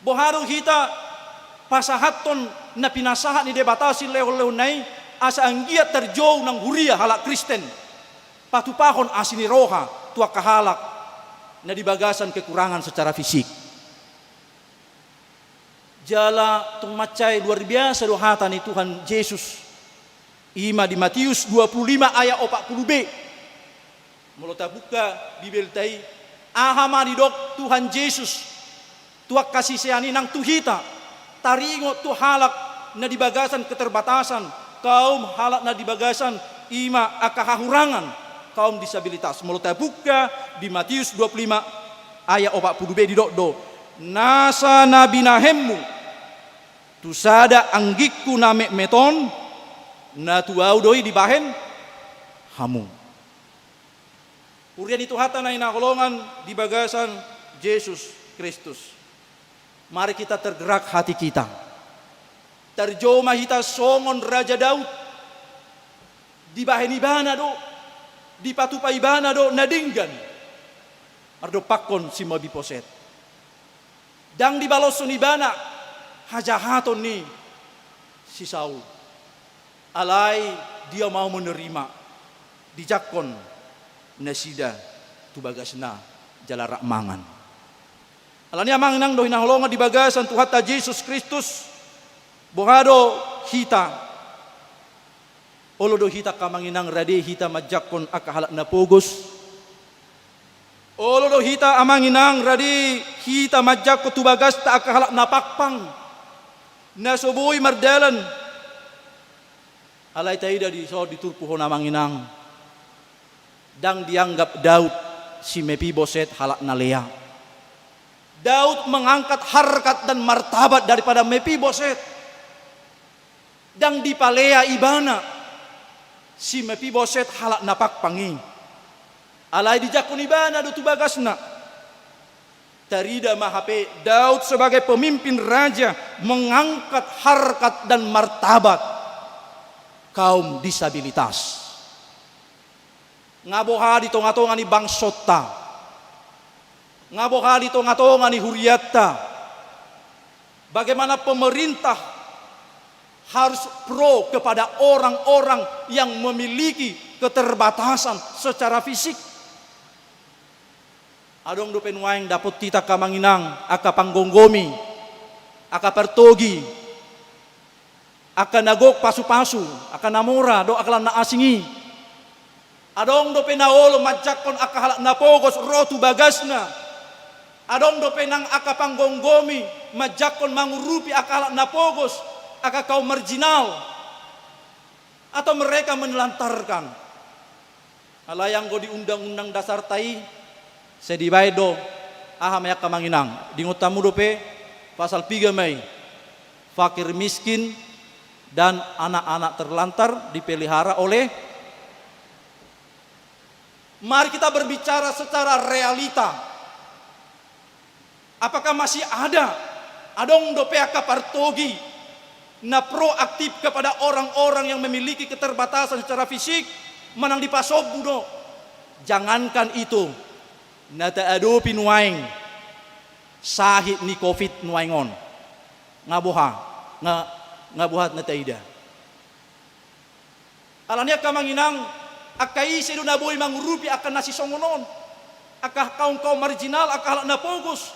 Bahwa kita pasahaton na pinasahat ni debatasi lehon-lehon nai asa anggiat terjauh nang huria halak Kristen. Patupahon asini roha tua kahalak na dibagasan kekurangan secara fisik. Jala tung macai luar biasa dohata ni Tuhan Yesus. Ima di Matius 25 ayat 40b. Mulota buka Bibel tai ahama di dok Tuhan Yesus. Tua kasih seani nang tuhita. Taringo tu halak na dibagasan keterbatasan. Kaum halak na dibagasan ima akahahurangan. Kaum disabilitas mulai buka di Matius 25 ayat 40b di do nasa nabi nahemmu tusada anggikku name meton na tuau doi di bahen hamu urian itu hata na inakolongan di bagasan Yesus Kristus. Mari kita tergerak hati kita terjoma hita songon Raja Daud di bahen ibana do di patupa ibana do nadinggan ardo pakon si mabi poset dang di balosun ibana hajahaton ni si Saul alai dia mau menerima dijakon nasida tu bagasna jala rakmangan alani amang nang do hinaholongan di bagasan tu hatta Yesus Kristus bohado hita olodo hita kamanginang rade hita majakon akahalak na pogos. Olodo hita amanginang rade hita majak ko tubagas ta akahalak na pakpang. Na soboy mardalan. Alay taida di so diturpuhon amanginang. Dang dianggap Daud si Mefiboset halak na Lea. Daud mengangkat harkat dan martabat daripada Mefiboset. Dang dipalea ibana. Si Mefiboset halak napak pangi. Alai dijakun ibana do tubagasna. Tarida mahape Daud sebagai pemimpin raja mengangkat harkat dan martabat kaum disabilitas. Ngaboha di tonga-tonga ni bangsota, ngaboha di tonga-tonga ni huriatta. Bagaimana pemerintah harus pro kepada orang-orang yang memiliki keterbatasan secara fisik. Adong do penuaing dapot tita kamanginang, aka panggonggomi, aka pertogi, aka nagok pasu-pasu, aka namora do akalan na asingi. Adong do penaolo majakon aka halak napogos rotu bagasna. Adong do penang aka panggonggomi, majakon mangurupi aka halak napogos, aka kaum marginal. Atau mereka menelantarkan. Alayang go di undang-undang dasar tai, sedibaido aha mayak kamanginang dingotamu dope pasal 3 Mei fakir miskin dan anak-anak terlantar dipelihara oleh. Mari kita berbicara secara realita. Apakah masih ada adong dope aka partogi na proaktif kepada orang-orang yang memiliki keterbatasan secara fisik manang di pasobu do? Jangankan itu, nata ado pinuaing sahit ni covid nuaingon ngabuhat na taida alanya kamanginang akai sedu naboy mangurupi akan nasi songonon akah kaum marginal akah halak na fokus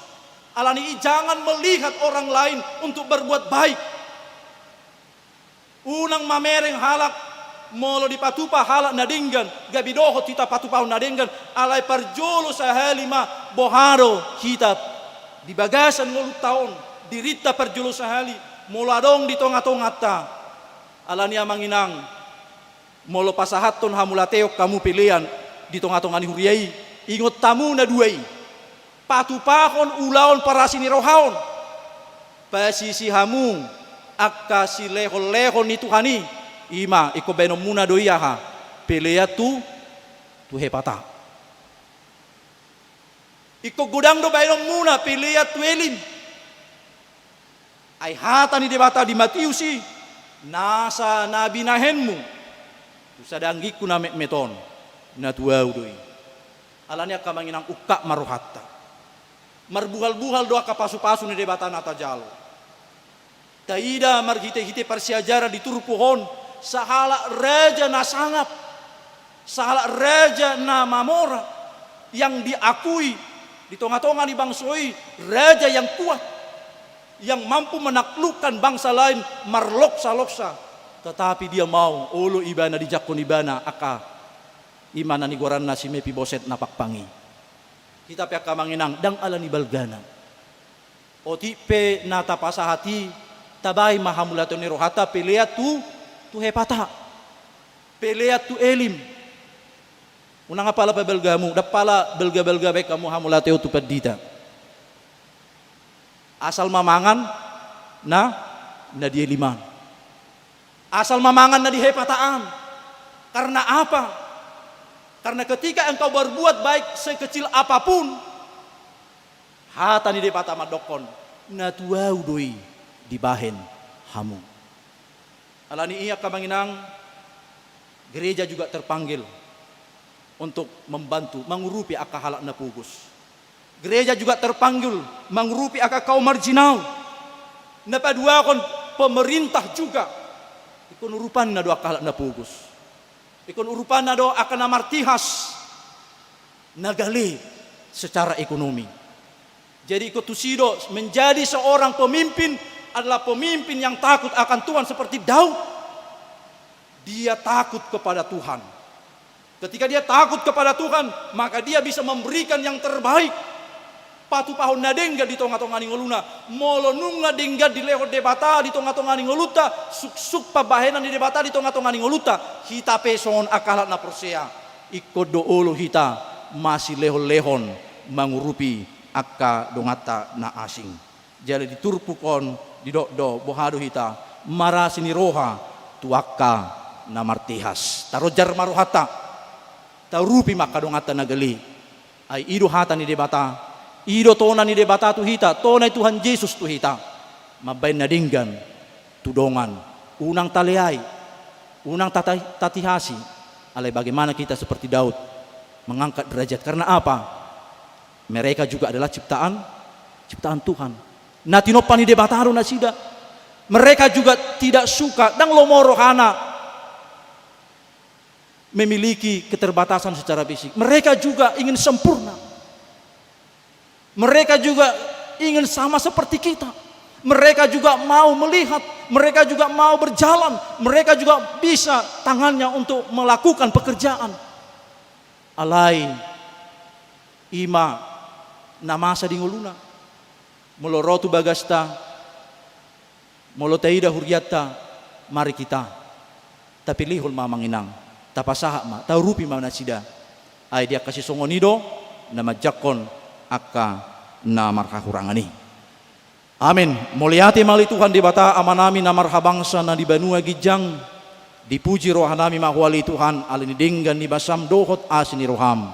alani jangan melihat orang lain untuk berbuat baik. Unang mamereng halak molo di patupa halak nadinggan gabidoho tita patupa nadinggan alai parjolo sahalima boharo kita di bagasan ngolu taon dirita parjolo sahali molo adong di tonga-tongata alania manginang molo pasahaton hamulateok kamu pilihan di tonga-tonga ni huriai ingot tamu na duai patupahon ulaon parasini rohaon pasisi hamu akasi lehon-lehon itu hani ima iko beno muna doiyaha pelea tu hepata iko gudang do beno muna pelea tu elim ai hata ni debata di Matiusi nasa nabi nahenmu tu sadanggiku na meton na tuau doi alania kamanginang ukak maruhatta marbuhal-buhal doa kapasu-pasu ni debata nata jalo taida marhite-hite parsiajara di turpuhon sahala raja na sangap, sahala raja na mamora yang diakui di tonga-tonga di bangsoi raja yang kuat yang mampu menaklukkan bangsa lain marloksa-loksa, tetapi dia mau ulu ibana di jakon ibana aka imana ni goran nasi mepi boset napak pangi kita pihak kamanginang dang alani balgana oti pe nata pasahati tabai mahamulato ni rohata pelea tu hepata pelea tu elim unang apala pa belgamu dapala belga-belga baik kamu hamulateo tu pedita asal mamangan na dia liman asal mamangan na di hepataan karena apa? Karena ketika engkau berbuat baik sekecil apapun hata ni depata madokon na tuau doi dibahen hamu. Alani iya kamanginang gereja juga terpanggil untuk membantu mengurupi aka halak na pugus. Gereja juga terpanggil mengurupi aka kaum marginal. Napadua kon pemerintah juga ikon urupan na do aka halak na pugus. Ikon urupan na do aka na martihas nagali secara ekonomi. Jadi ikut tusido menjadi seorang pemimpin adalah pemimpin yang takut akan Tuhan seperti Daud. Dia takut kepada Tuhan. Ketika dia takut kepada Tuhan, maka dia bisa memberikan yang terbaik. Patu pahon nadengga di tonga-tonga ningoluna, molonunga dengga di leho debata di tonga-tonga ningoluta, suk-suk pabahenan di debata di tonga-tonga ningoluta. Hita peson akalat na persea, ikut doolo hita masih lehon-lehon mengurupi akka dongata na asing. Jadi diturpukon di do bohado hita marasini roha tuaka na martihas tarojar maruhata tarupi maka dongata nagali ay ido hata ni debata ido tona ni debata tu hita tona Tuhan Yesus tu hita mabain nadinggan tudongan unang taliai unang tatihasi alai bagaimana kita seperti Daud mengangkat derajat. Karena apa? Mereka juga adalah ciptaan Tuhan. Natinopani debataru nasida. Mereka juga tidak suka dan lomorohana memiliki keterbatasan secara fisik. Mereka juga ingin sempurna. Mereka juga ingin sama seperti kita. Mereka juga mau melihat, mereka juga mau berjalan, mereka juga bisa tangannya untuk melakukan pekerjaan. Alai ima namasa dinguluna molorotu bagasta moloteida huriatta mari kita tapi lihul mamanginang tapasaha ma taurupi ma nasida ai dia kasih songonido nama jakon akka na markahurangani. Amin. Muliati mali Tuhan di bata amanami na marhabangsa na di banua gijang dipuji rohanami mahwali Tuhan alini dinggan ni basam dohot asini roham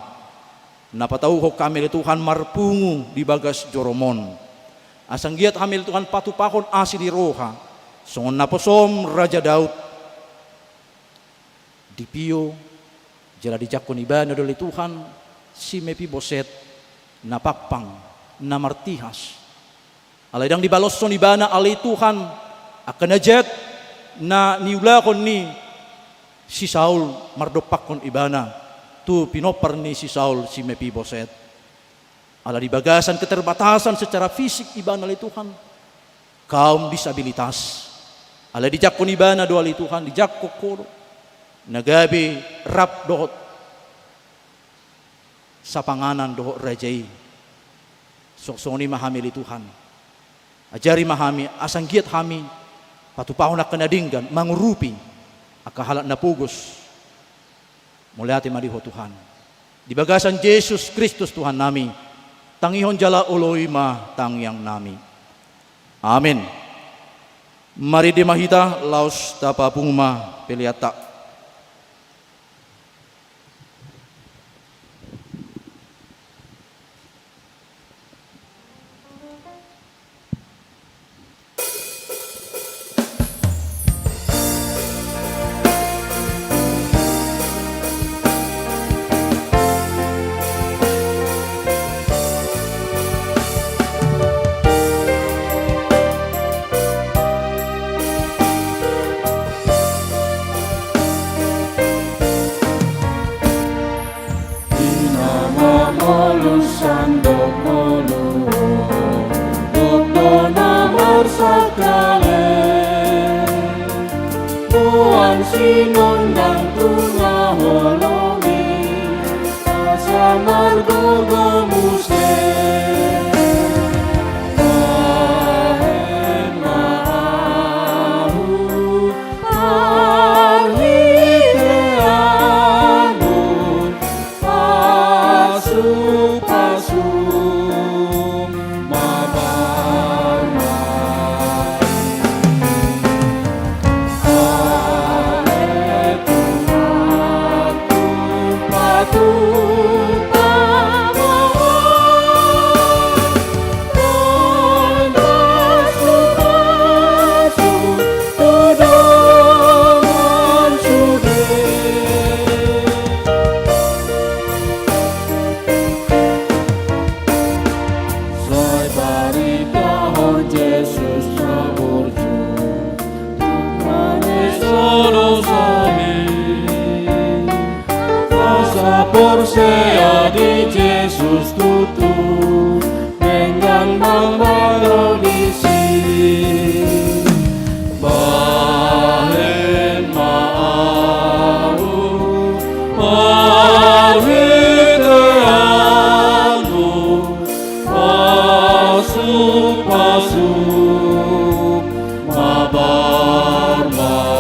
napatau hok kami Tuhan marpungu di bagas joromon asang giat hamil Tuhan patupahon asini roha songon naposom Raja Daud dipio jala dijakon ibana doli Tuhan si Mefiboset napakpang namartihas alaidang dibalosson ibana alai Tuhan akan najat na niulakon ni si Saul mardopakon ibana tu pinopar ni si Saul si Mefiboset ala di bagasan keterbatasan secara fisik ibana li Tuhan kaum disabilitas ala di jakon ibana doa li Tuhan di jakko koro nagabi rap dohot sapanganan dohot rajai soksoni mahami li Tuhan ajari mahami asanggiat hami patupahon na kanadinggan mangurupi akahalat na pugos muliati maliho Tuhan di bagasan Yesus Kristus Tuhan nami tangihon jala uloy ma tangyang nami. Amin. Mari dimahita laos tapapungma peliata. Sinondang tuna holongi asa margogo muste mahen mahu ahiteanu pasu pasu Porsea di Jesus tutu dengan mengmarodisi bahen maaru ahiteanu pasu pasu mabar mai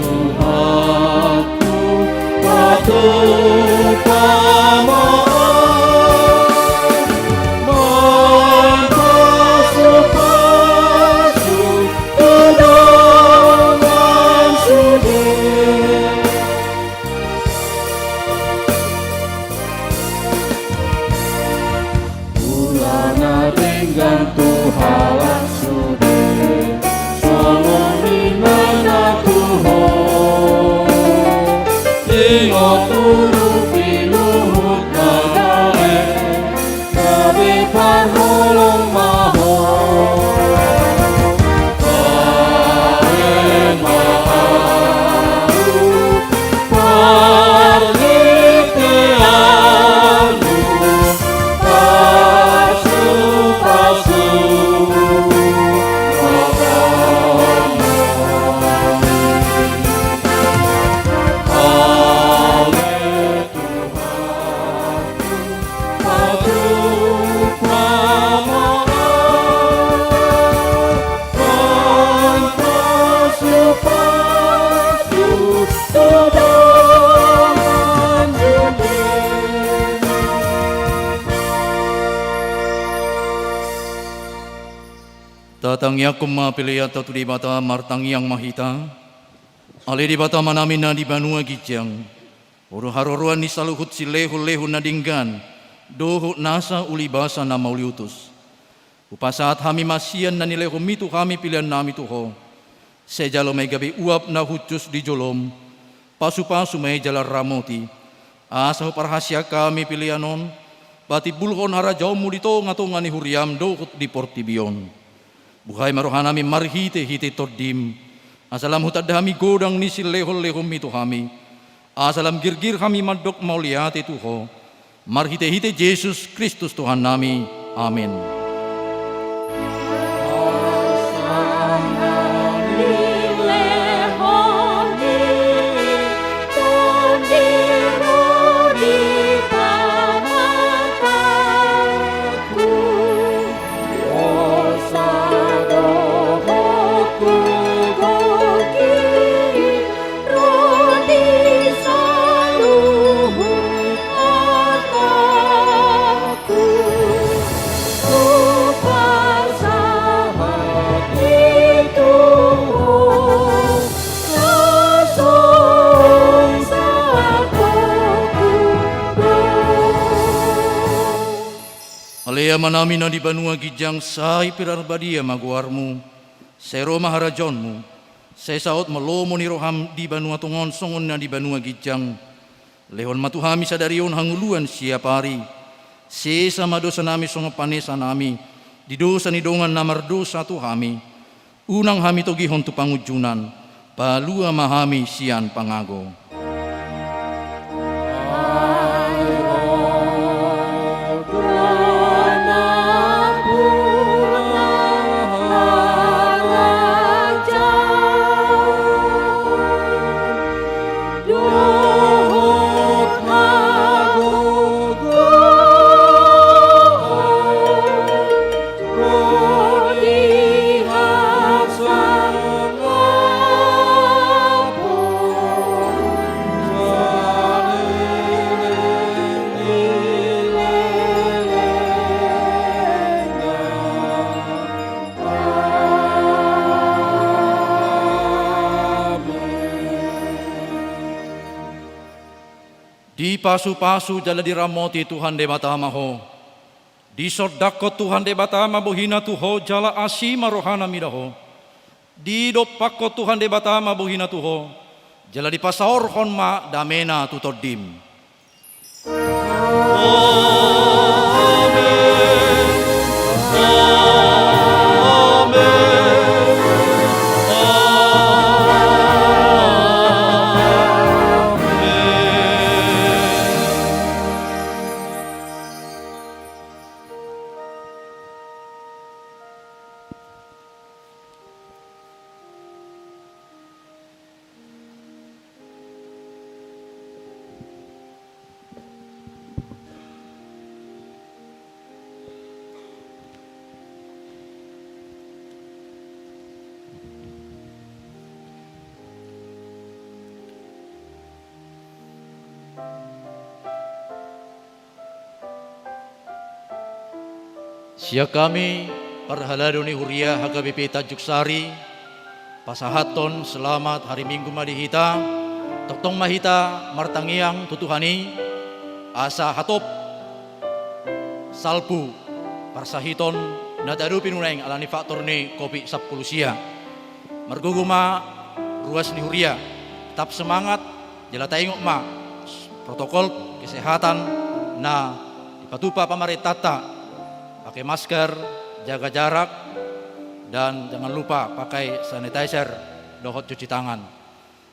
Tuhanku, patuh pamor turu piluhut nagare Gabe parholong maho Karen maaru Parliteanu Pasu-pasu Tatangya kuma pilih atau di bata martang yang mahita. Ale di bata manamina di banua gijang. Uru haruruan ni saluhut si lehu nadinggan. Dohut nasa uli basa nama uliutus. Upasaat hami masian na nilehu mitu kami pilihan nami tuho. Sejalo may gabi uap na hucus di jolom. Pasu-pasu may jalar ramoti. Asa parhasya kami pilihanon. Bati bulhon harajau mulito ngato ngani huriam dohut di portibion. Buhay marohanami marhite-hite tordim. Asalam hutad hami godang nisil lehol-lehom itu kami. Asalam girgir kami madok mauliate tuho. Marhite-hite Yesus Kristus Tuhan nami. Amin. Alea manami na di banua gijang sai pirarbadia maguarmu, sero maharajonmu, sesaot melomo ni roham di banua tungon songon na di banua gijang, lehon matuhami sadarion hanguluan siapari, sesama dosa nami songo panesa nami, di dosa ni dongan namar dosa tuhami, unang hami togihon tu pangujunan, palua mahami sian pangago. Di pasu-pasu jala diramoti Tuhan de batama ho. Di sordako Tuhan de batama bohina tuho jala asima rohana midaho. Di dopako Tuhan de batama bohina tuho jala di pasaor honma damena tutodim. Siya kami parhalado ni Huria HKBP Tajuk Sari, pasahaton selamat hari Minggu madihita, toktong mahita martangiang tutuhani, asa hatop salpu parsahiton nadaru pinuneng alani faktor ni kopi sapkulusia. Marguguma ruas ni Huria, tetap semangat, jala tayong ma, protokol kesehatan na ipatupa pamaritata, pakai masker, jaga jarak, dan jangan lupa pakai sanitizer, dohot cuci tangan.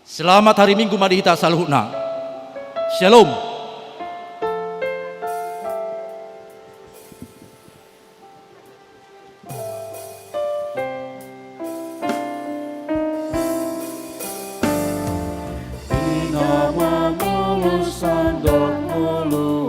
Selamat hari Minggu Madihita Saluhna. Shalom. Namamu sandok mulu